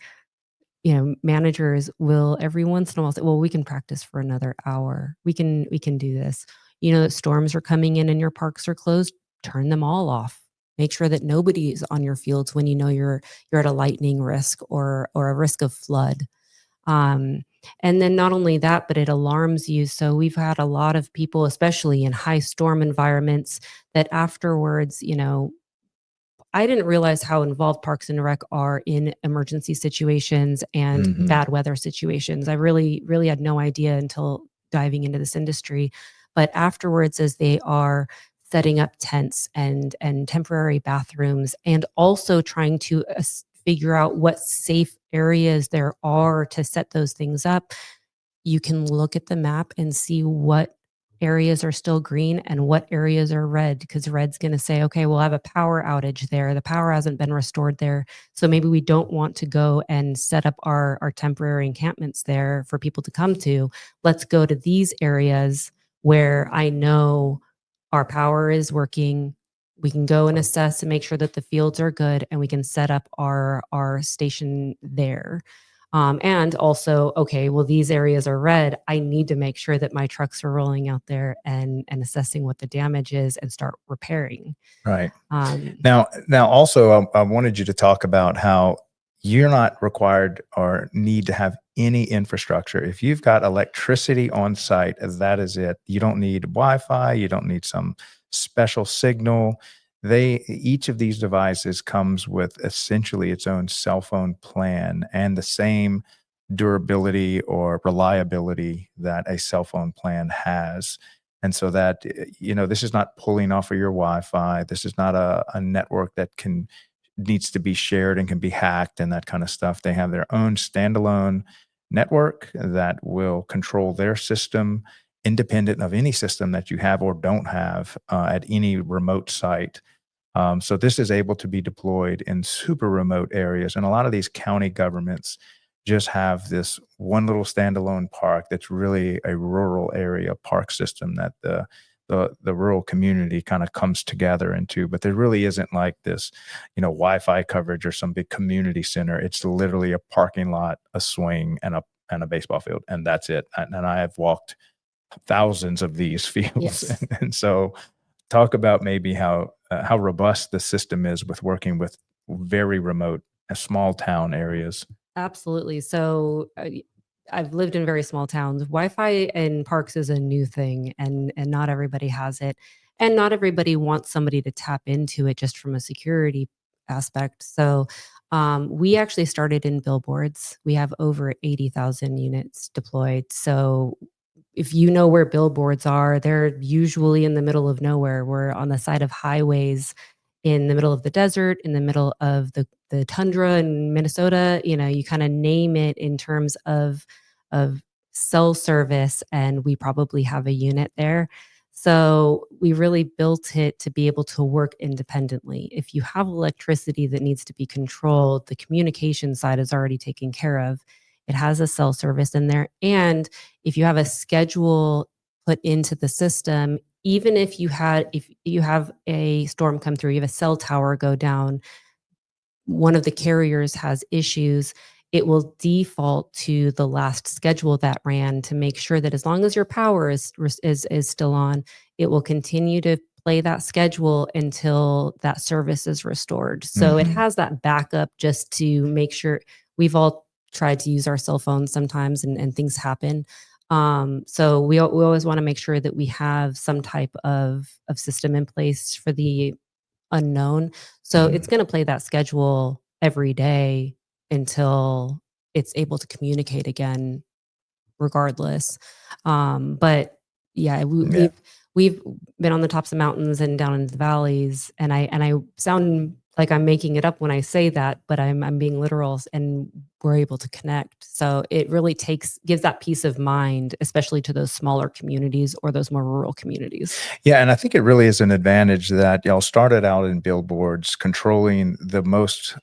managers will every once in a while say, well, we can practice for another hour. We can do this. You know that storms are coming in and your parks are closed, turn them all off. Make sure that nobody is on your fields when you know you're at a lightning risk or a risk of flood. Um, and then not only that, but it alarms you. So we've had a lot of people, especially in high storm environments, that afterwards, I didn't realize how involved Parks and Rec are in emergency situations and Mhm. bad weather situations. I really, really had no idea until diving into this industry. But afterwards, as they are setting up tents and temporary bathrooms, and also trying to figure out what safe areas there are to set those things up, you can look at the map and see what areas are still green and what areas are red, because red's going to say, okay, we'll have a power outage there. The power hasn't been restored there. So maybe we don't want to go and set up our temporary encampments there for people to come to. Let's go to these areas where I know our power is working. We can go and assess and make sure that the fields are good, and we can set up our station there. And also, okay, well, these areas are red. I need to make sure that my trucks are rolling out there and assessing what the damage is and start repairing. Right. Um, Now, also, I wanted you to talk about how you're not required or need to have any infrastructure. If you've got electricity on site, that is it. You don't need Wi-Fi. You don't need some special signal. Each of these devices comes with essentially its own cell phone plan and the same durability or reliability that a cell phone plan has. And so that, this is not pulling off of your Wi-Fi. This is not a network that needs to be shared and can be hacked and that kind of stuff. They have their own standalone network that will control their system independent of any system that you have or don't have at any remote site. So this is able to be deployed in super remote areas. And a lot of these county governments just have this one little standalone park that's really a rural area park system that the rural community kind of comes together into. But there really isn't like this, Wi-Fi coverage or some big community center. It's literally a parking lot, a swing, and a baseball field, and that's it. And I have walked thousands of these fields, yes. and so talk about maybe how robust the system is with working with very remote, small town areas. Absolutely. So I've lived in very small towns. Wi-Fi in parks is a new thing, and not everybody has it, and not everybody wants somebody to tap into it just from a security aspect. So we actually started in billboards. We have over 80,000 units deployed. So if you know where billboards are, they're usually in the middle of nowhere. We're on the side of highways in the middle of the desert, in the middle of the tundra in Minnesota. You know, you kind of name it in terms of cell service, and we probably have a unit there. So we really built it to be able to work independently. If you have electricity that needs to be controlled, the communication side is already taken care of. It has a cell service in there. And if you have a schedule put into the system, even if you have a storm come through, you have a cell tower go down, one of the carriers has issues, it will default to the last schedule that ran to make sure that as long as your power is still on, it will continue to play that schedule until that service is restored. So it Mhm. has that backup just to make sure. We've all tried to use our cell phones sometimes, and things happen. So we always want to make sure that we have some type of system in place for the unknown. So it's Mhm. gonna play that schedule every day until it's able to communicate again regardless. But yeah, Yeah. we've been on the tops of mountains and down in the valleys, and I sound like I'm making it up when I say that, but I'm being literal, and we're able to connect. So it really gives that peace of mind, especially to those smaller communities or those more rural communities. Yeah, and I think it really is an advantage that y'all started out in billboards, controlling the most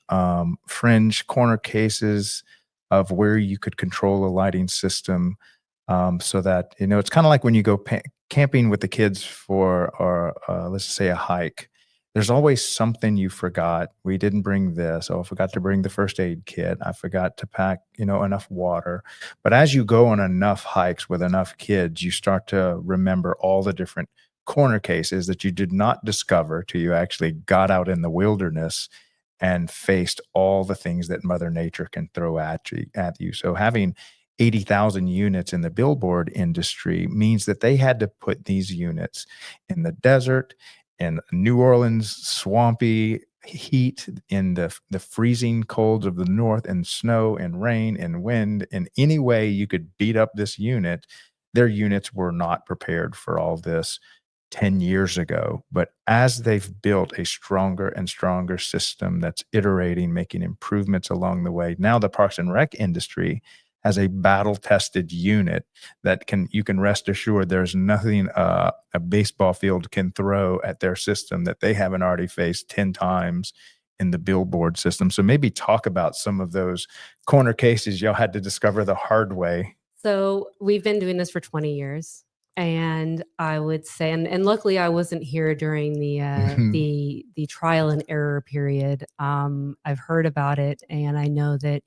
fringe corner cases of where you could control a lighting system, so that it's kind of like when you go camping with the kids for, or let's say a hike. There's always something you forgot. We didn't bring this. Oh, I forgot to bring the first aid kit. I forgot to pack, enough water. But as you go on enough hikes with enough kids, you start to remember all the different corner cases that you did not discover till you actually got out in the wilderness and faced all the things that Mother Nature can throw at you. So having 80,000 units in the billboard industry means that they had to put these units in the desert, in New Orleans, swampy heat, in the freezing colds of the north, and snow and rain and wind. In any way you could beat up this unit, their units were not prepared for all this 10 years ago. But as they've built a stronger and stronger system that's iterating, making improvements along the way, now the Parks and Rec industry has a battle tested unit that you can rest assured there's nothing a baseball field can throw at their system that they haven't already faced 10 times in the billboard system. So maybe talk about some of those corner cases y'all had to discover the hard way. So we've been doing this for 20 years. And I would say, and luckily I wasn't here during the trial and error period. I've heard about it, and I know that,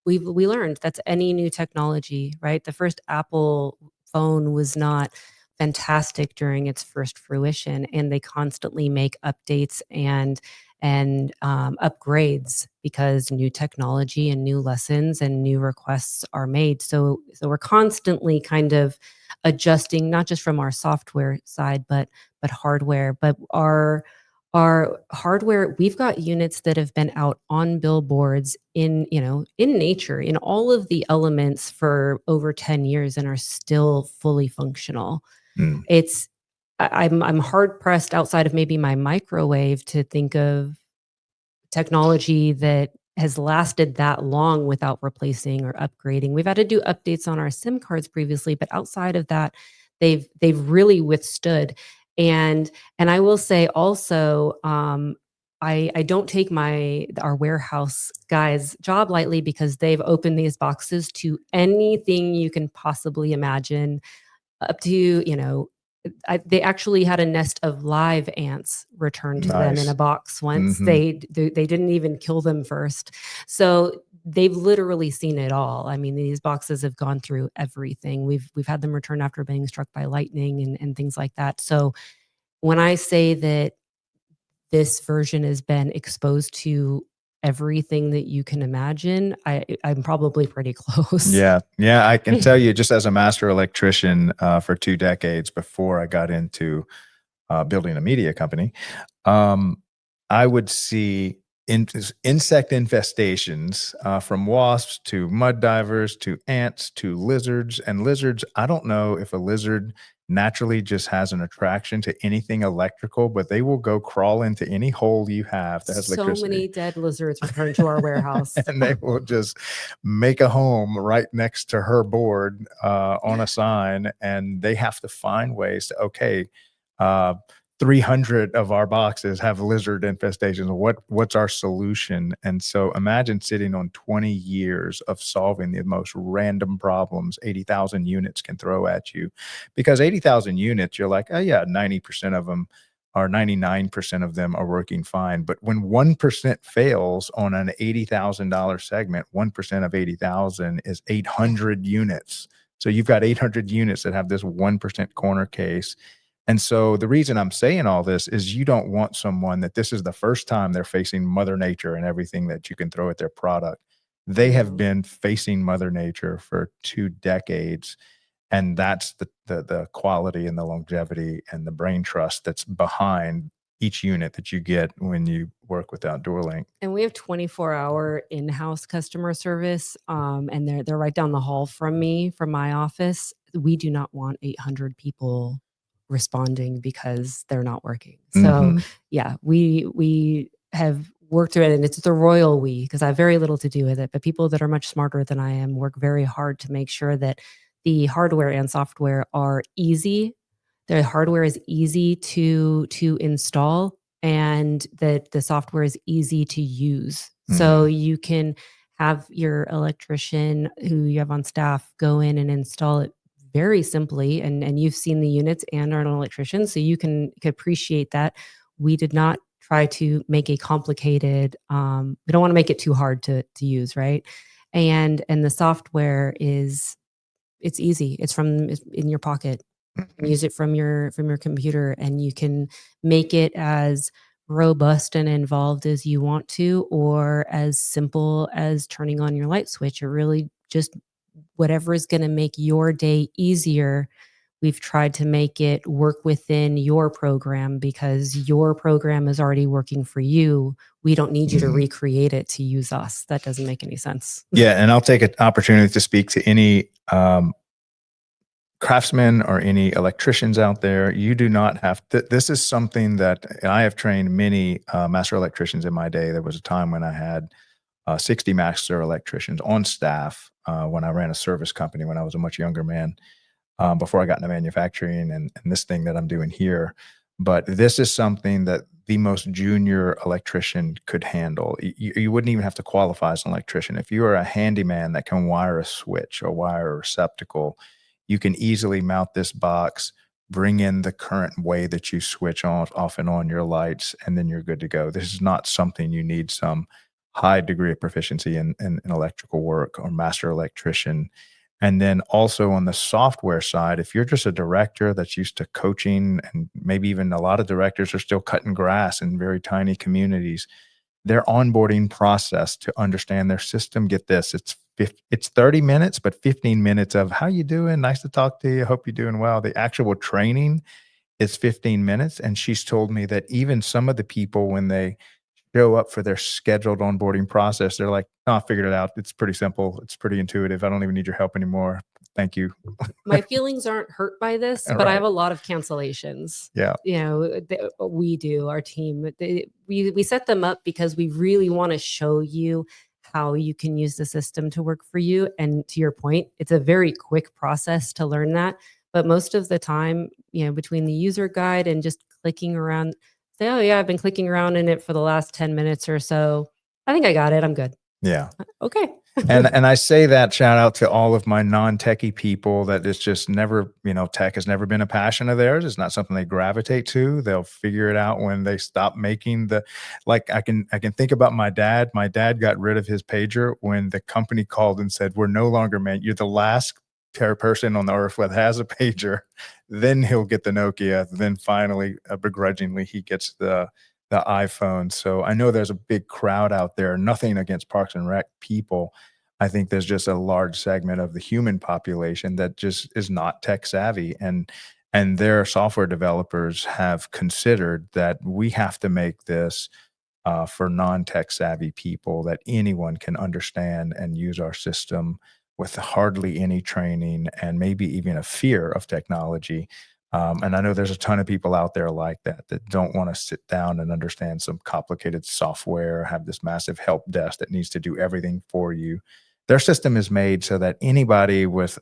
we learned that's any new technology, right? The first Apple phone was not fantastic during its first fruition, and they constantly make updates and upgrades because new technology and new lessons and new requests are made. So we're constantly kind of adjusting, not just from our software side, but hardware. But our hardware, we've got units that have been out on billboards in nature, in all of the elements for over 10 years and are still fully functional. Mm, It's I'm hard pressed outside of maybe my microwave to think of technology that has lasted that long without replacing or upgrading. We've had to do updates on our SIM cards previously, but outside of that, they've really withstood. And I will say also, I don't take our warehouse guys' job lightly because they've opened these boxes to anything you can possibly imagine, up to, they actually had a nest of live ants returned to them in a nice. box once. Hmm. They didn't even kill them first. So they've literally seen it all. I mean, these boxes have gone through everything. We've had them returned after being struck by lightning and things like that. So when I say that this version has been exposed to everything that you can imagine, I'm probably pretty close. Yeah. Yeah. I can tell you, just as a master electrician for 2 decades before I got into building a media company, I would see insect infestations from wasps to mud divers to ants to lizards. And lizards, I don't know if a lizard naturally just has an attraction to anything electrical, but they will go crawl into any hole you have that has So electricity. many dead lizards returned to our warehouse. And they will just make a home right next to her board on a sign, and they have to find ways to, okay, uh, 300 of our boxes have lizard infestations. What's our solution? And so imagine sitting on 20 years of solving the most random problems 80,000 units can throw at you. Because 80,000 units, you're like, oh yeah, 90% of them or 99% of them are working fine. But when 1% fails on an $80,000 segment, 1% of 80,000 is 800 units. So you've got 800 units that have this 1% corner case. And so the reason I'm saying all this is you don't want someone that this is the first time they're facing Mother Nature and everything that you can throw at their product. They have been facing Mother Nature for 2 decades. And that's the quality and the longevity and the brain trust that's behind each unit that you get when you work with OutdoorLink. And we have 24-hour in-house customer service, and they're right down the hall from me, from my office. We do not want 800 people responding because they're not working. So Mhm. yeah, we have worked through it, and it's the royal we, because I have very little to do with it. But people that are much smarter than I am work very hard to make sure that the hardware and software are easy. The hardware is easy to install, and that the software is easy to use. So Mhm. you can have your electrician who you have on staff go in and install it very simply, and you've seen the units and are an electrician, so you can appreciate that. We did not try to make a complicated, we don't wanna make it too hard to use, right? And the software is, it's easy. It's in your pocket. Mhm. Use it from your computer, and you can make it as robust and involved as you want to, or as simple as turning on your light switch. It really just, whatever is going to make your day easier. We've tried to make it work within your program, because your program is already working for you. We don't need you to Mhm. recreate it to use us. That doesn't make any sense. Yeah, and I'll take an opportunity to speak to any craftsmen or any electricians out there. You do not have to. This is something that, and I have trained many master electricians in my day. There was a time when I had 60 master electricians on staff when I ran a service company when I was a much younger man, before I got into manufacturing and this thing that I'm doing here. But this is something that the most junior electrician could handle. You wouldn't even have to qualify as an electrician. If you are a handyman that can wire a switch or wire a receptacle, you can easily mount this box, bring in the current way that you switch on, off and on your lights, and then you're good to go. This is not something you need some high degree of proficiency in electrical work or master electrician. And then also on the software side, if you're just a director that's used to coaching, and maybe even a lot of directors are still cutting grass in very tiny communities, their onboarding process to understand their system, get this, it's 30 minutes, but 15 minutes of how you doing? Nice to talk to you. Hope you're doing well. The actual training is 15 minutes. And she's told me that even some of the people, when they show up for their scheduled onboarding process, they're like, "Oh, I figured it out. It's pretty simple. It's pretty intuitive. I don't even need your help anymore. Thank you." My feelings aren't hurt by this, All but I right. have a lot of cancellations. Yeah. You know, we do, our team. We set them up because we really want to show you how you can use the system to work for you. And to your point, it's a very quick process to learn that. But most of the time, between the user guide and just clicking around, say, "Oh yeah, I've been clicking around in it for the last 10 minutes or so. I think I got it. I'm good." Yeah. Okay. And I say that shout out to all of my non-techie people that it's just never, tech has never been a passion of theirs. It's not something they gravitate to. They'll figure it out when they stop making like I can think about my dad. My dad got rid of his pager when the company called and said, "We're no longer, man, you're the last person on the earth that has a pager." Then he'll get the Nokia. Then finally, begrudgingly, he gets the iPhone. So I know there's a big crowd out there, nothing against Parks and Rec people. I think there's just a large segment of the human population that just is not tech savvy, and their software developers have considered that we have to make this for non-tech savvy people that anyone can understand and use our system with hardly any training and maybe even a fear of technology. And I know there's a ton of people out there like that don't want to sit down and understand some complicated software, have this massive help desk that needs to do everything for you. Their system is made so that anybody with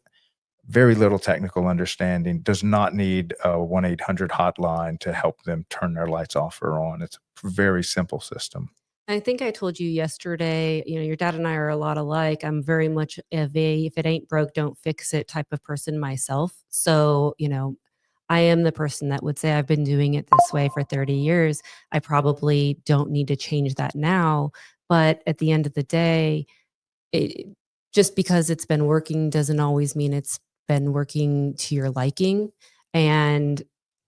very little technical understanding does not need a 1-800 hotline to help them turn their lights off or on. It's a very simple system. I think I told you yesterday, your dad and I are a lot alike. I'm very much of a if it ain't broke, don't fix it type of person myself. So, I am the person that would say I've been doing it this way for 30 years. I probably don't need to change that now. But at the end of the day, it, just because it's been working doesn't always mean it's been working to your liking. And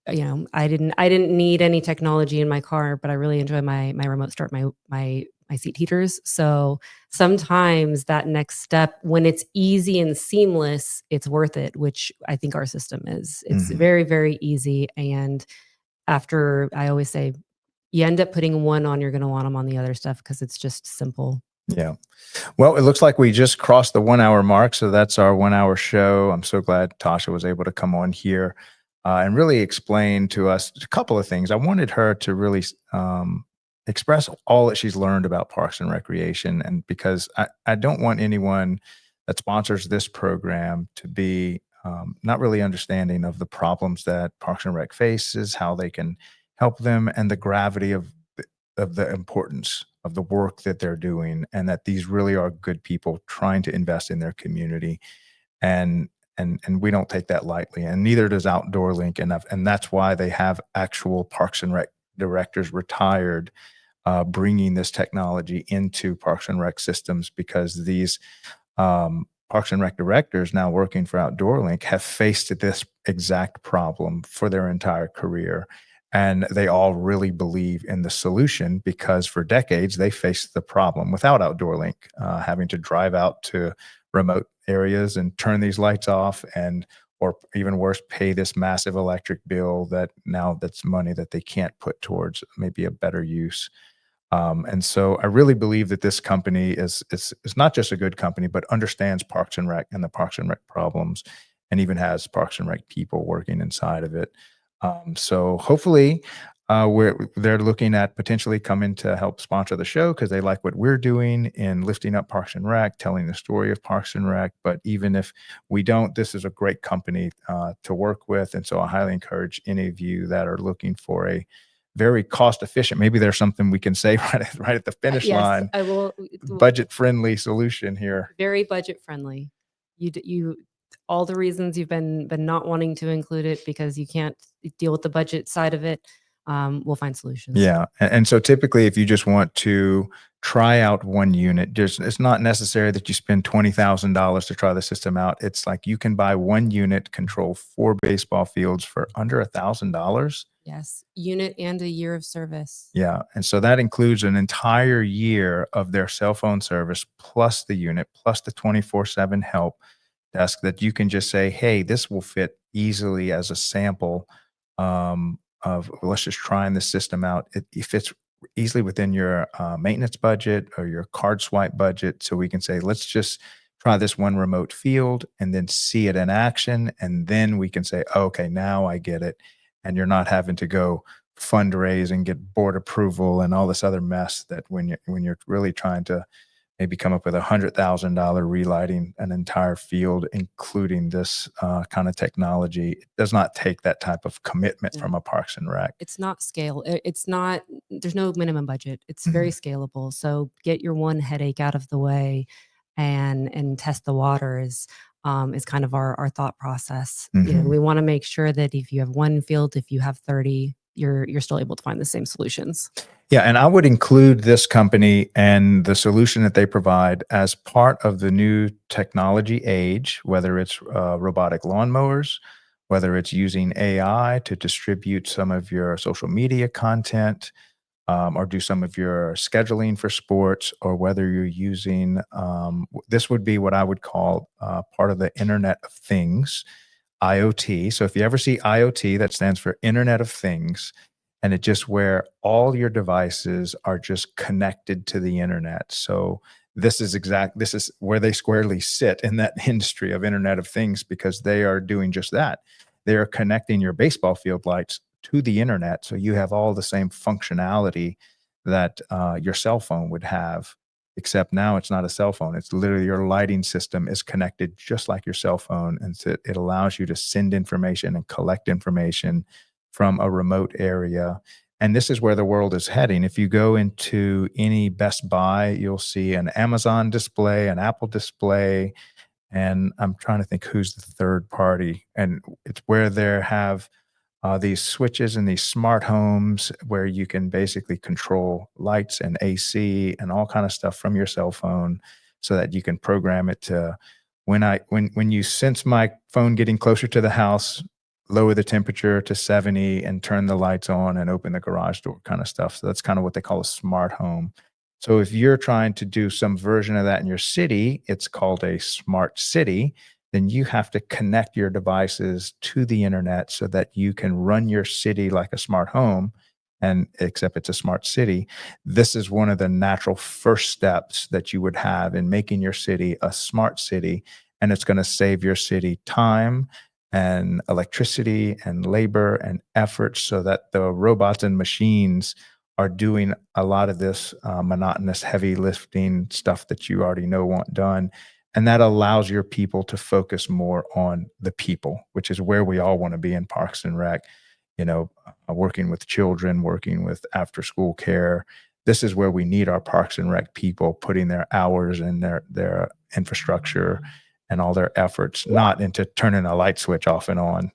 I didn't need any technology in my car, but I really enjoy my remote start, my seat heaters. So sometimes that next step, when it's easy and seamless, it's worth it, which I think our system is. It's Mhm. very, very easy. And after, I always say, you end up putting one on, you're going to want them on the other stuff because it's just simple. Yeah. Well, it looks like we just crossed the 1 hour mark. So that's our 1 hour show. I'm so glad Tasha was able to come on here and really explain to us a couple of things. I wanted her to really express all that she's learned about Parks and Recreation. And because I don't want anyone that sponsors this program to be not really understanding of the problems that Parks and Rec faces, how they can help them, and the gravity of the importance of the work that they're doing, and that these really are good people trying to invest in their community. And and and we don't take that lightly, and neither does OutdoorLink enough. And that's why they have actual Parks and Rec directors retired, bringing this technology into Parks and Rec systems, because these Parks and Rec directors now working for OutdoorLink have faced this exact problem for their entire career. And they all really believe in the solution, because for decades they faced the problem without OutdoorLink, having to drive out to remote areas and turn these lights off, and or even worse, pay this massive electric bill that now that's money that they can't put towards maybe a better use. And so I really believe that this company is not just a good company, but understands Parks and Rec and the Parks and Rec problems, and even has Parks and Rec people working inside of it. So hopefully, they're looking at potentially coming to help sponsor the show, because they like what we're doing in lifting up Parks and Rec, telling the story of Parks and Rec. But even if we don't, this is a great company to work with, and so I highly encourage any of you that are looking for a very cost efficient. Maybe there's something we can say right at the finish Yes, line, I will. budget friendly solution here. Very budget friendly. You all the reasons you've been not wanting to include it because you can't deal with the budget side of it, we'll find solutions. Yeah. And so typically, if you just want to try out one unit, it's not necessary that you spend $20,000 to try the system out. It's like you can buy one unit, control 4 baseball fields for under $1,000. Yes, unit and a year of service. Yeah. And so that includes an entire year of their cell phone service, plus the unit, plus the 24/7 help desk, that you can just say, hey, this will fit easily as a sample of let's just trying the system out. It fits easily within your maintenance budget or your card swipe budget. So we can say, let's just try this one remote field and then see it in action. And then we can say, oh, okay, now I get it. And you're not having to go fundraise and get board approval and all this other mess that when you're really trying to maybe come up with $100,000 relighting an entire field, including this kind of technology. It does not take that type of commitment Yeah. from a Parks and Rec. It's not scale. It's not. There's no minimum budget. It's very Mhm. scalable. So get your one headache out of the way, and test the waters. Is kind of our thought process. Mhm. We want to make sure that if you have one field, if you have 30, you're still able to find the same solutions. Yeah, and I would include this company and the solution that they provide as part of the new technology age, whether it's robotic lawnmowers, whether it's using AI to distribute some of your social media content, or do some of your scheduling for sports, or whether you're using, this would be what I would call part of the Internet of Things, IoT. So if you ever see IoT, that stands for Internet of Things, and it's just where all your devices are just connected to the internet. So this is where they squarely sit in that industry of Internet of Things, because they are doing just that. They are connecting your baseball field lights to the internet, so you have all the same functionality that your cell phone would have, except now it's not a cell phone. It's literally your lighting system is connected just like your cell phone, and so it allows you to send information and collect information from a remote area. And this is where the world is heading. If you go into any Best Buy, you'll see an Amazon display, an Apple display, and I'm trying to think who's the third party. And it's where they have these switches and these smart homes where you can basically control lights and AC and all kind of stuff from your cell phone, so that you can program it to, when you sense my phone getting closer to the house, lower the temperature to 70 and turn the lights on and open the garage door kind of stuff. So that's kind of what they call a smart home. So if you're trying to do some version of that in your city, it's called a smart city. Then you have to connect your devices to the internet so that you can run your city like a smart home, and except it's a smart city. This is one of the natural first steps that you would have in making your city a smart city, and it's going to save your city time and electricity and labor and effort, so that the robots and machines are doing a lot of this monotonous heavy lifting stuff that you already know want done. And that allows your people to focus more on the people, which is where we all want to be in Parks and Rec, working with children, working with after school care. This is where we need our Parks and Rec people putting their hours and their infrastructure and all their efforts, not into turning a light switch off and on.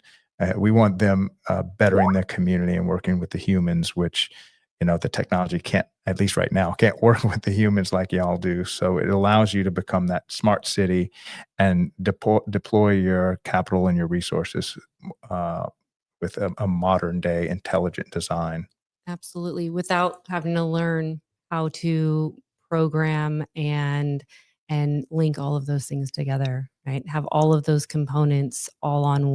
We want them bettering the community and working with the humans, which, the technology can't, at least right now, can't work with the humans like y'all do. So it allows you to become that smart city and deploy your capital and your resources with a modern day intelligent design. Absolutely. Without having to learn how to program and link all of those things together, right? Have all of those components all on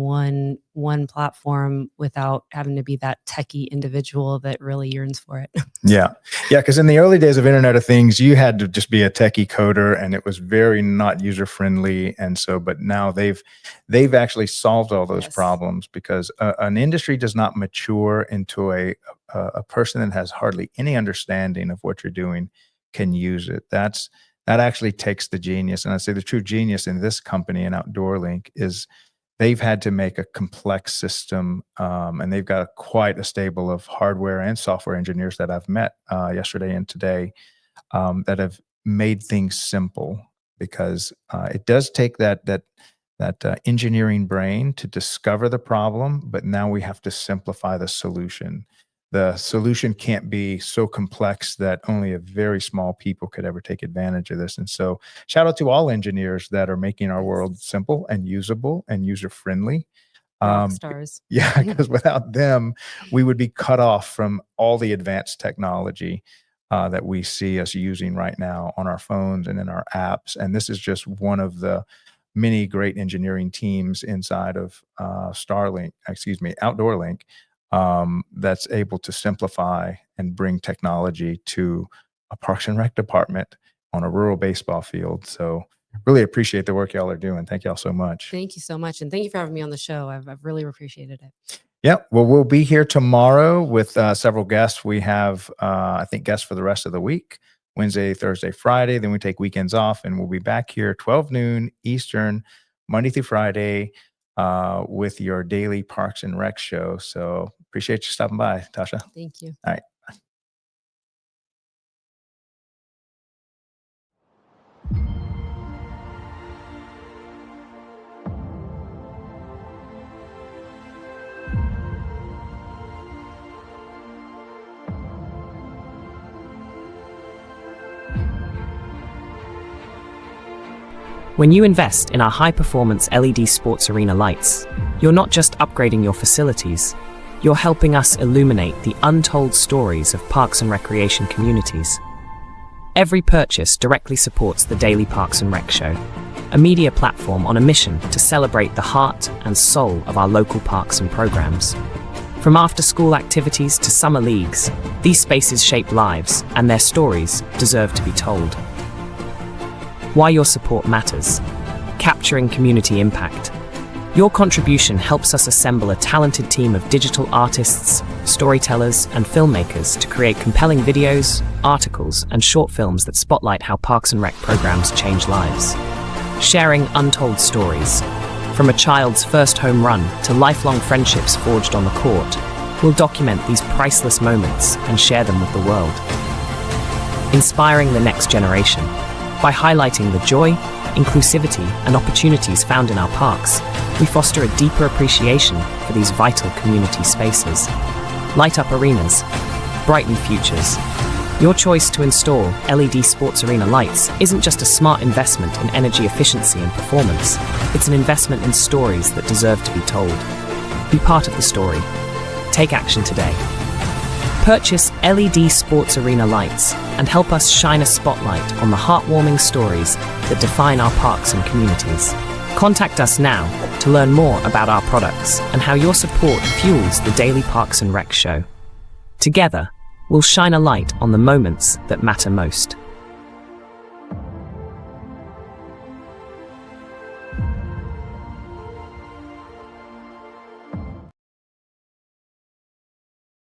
one platform without having to be that techie individual that really yearns for it. Yeah. Yeah. Because in the early days of Internet of Things, you had to just be a techie coder, and it was very not user friendly. And so, but now they've actually solved all those Yes. problems, because an industry does not mature into a person that has hardly any understanding of what you're doing can use it. That actually takes the genius. And I'd say the true genius in this company and OutdoorLink is they've had to make a complex system, and they've got quite a stable of hardware and software engineers that I've met yesterday and today, that have made things simple, because it does take that engineering brain to discover the problem, but now we have to simplify the solution. The solution can't be so complex that only a very small people could ever take advantage of this. And so shout out to all engineers that are making our world simple and usable and user friendly. Rock stars. Yeah, because without them, we would be cut off from all the advanced technology that we see us using right now on our phones and in our apps. And this is just one of the many great engineering teams inside of OutdoorLink, that's able to simplify and bring technology to a Parks and Rec department on a rural baseball field. So really appreciate the work y'all are doing. Thank y'all so much. Thank you so much. And thank you for having me on the show. I've really appreciated it. Yep. Well, we'll be here tomorrow with several guests. We have, I think, guests for the rest of the week, Wednesday, Thursday, Friday. Then we take weekends off, and we'll be back here 12 noon Eastern, Monday through Friday, with your daily Parks and Rec show. So appreciate you stopping by, Tasha. Thank you. All right. When you invest in our high-performance LED sports arena lights, you're not just upgrading your facilities, you're helping us illuminate the untold stories of parks and recreation communities. Every purchase directly supports the Daily Parks and Rec Show, a media platform on a mission to celebrate the heart and soul of our local parks and programs. From after-school activities to summer leagues, these spaces shape lives, and their stories deserve to be told. Why your support matters. Capturing community impact. Your contribution helps us assemble a talented team of digital artists, storytellers, and filmmakers to create compelling videos, articles, and short films that spotlight how Parks and Rec programs change lives. Sharing untold stories. From a child's first home run to lifelong friendships forged on the court, we'll document these priceless moments and share them with the world. Inspiring the next generation. By highlighting the joy, inclusivity, and opportunities found in our parks, we foster a deeper appreciation for these vital community spaces. Light up arenas, brighten futures. Your choice to install LED sports arena lights isn't just a smart investment in energy efficiency and performance, it's an investment in stories that deserve to be told. Be part of the story. Take action today. Purchase LED sports arena lights and help us shine a spotlight on the heartwarming stories that define our parks and communities. Contact us now to learn more about our products and how your support fuels the Daily Parks and Rec Show. Together, we'll shine a light on the moments that matter most.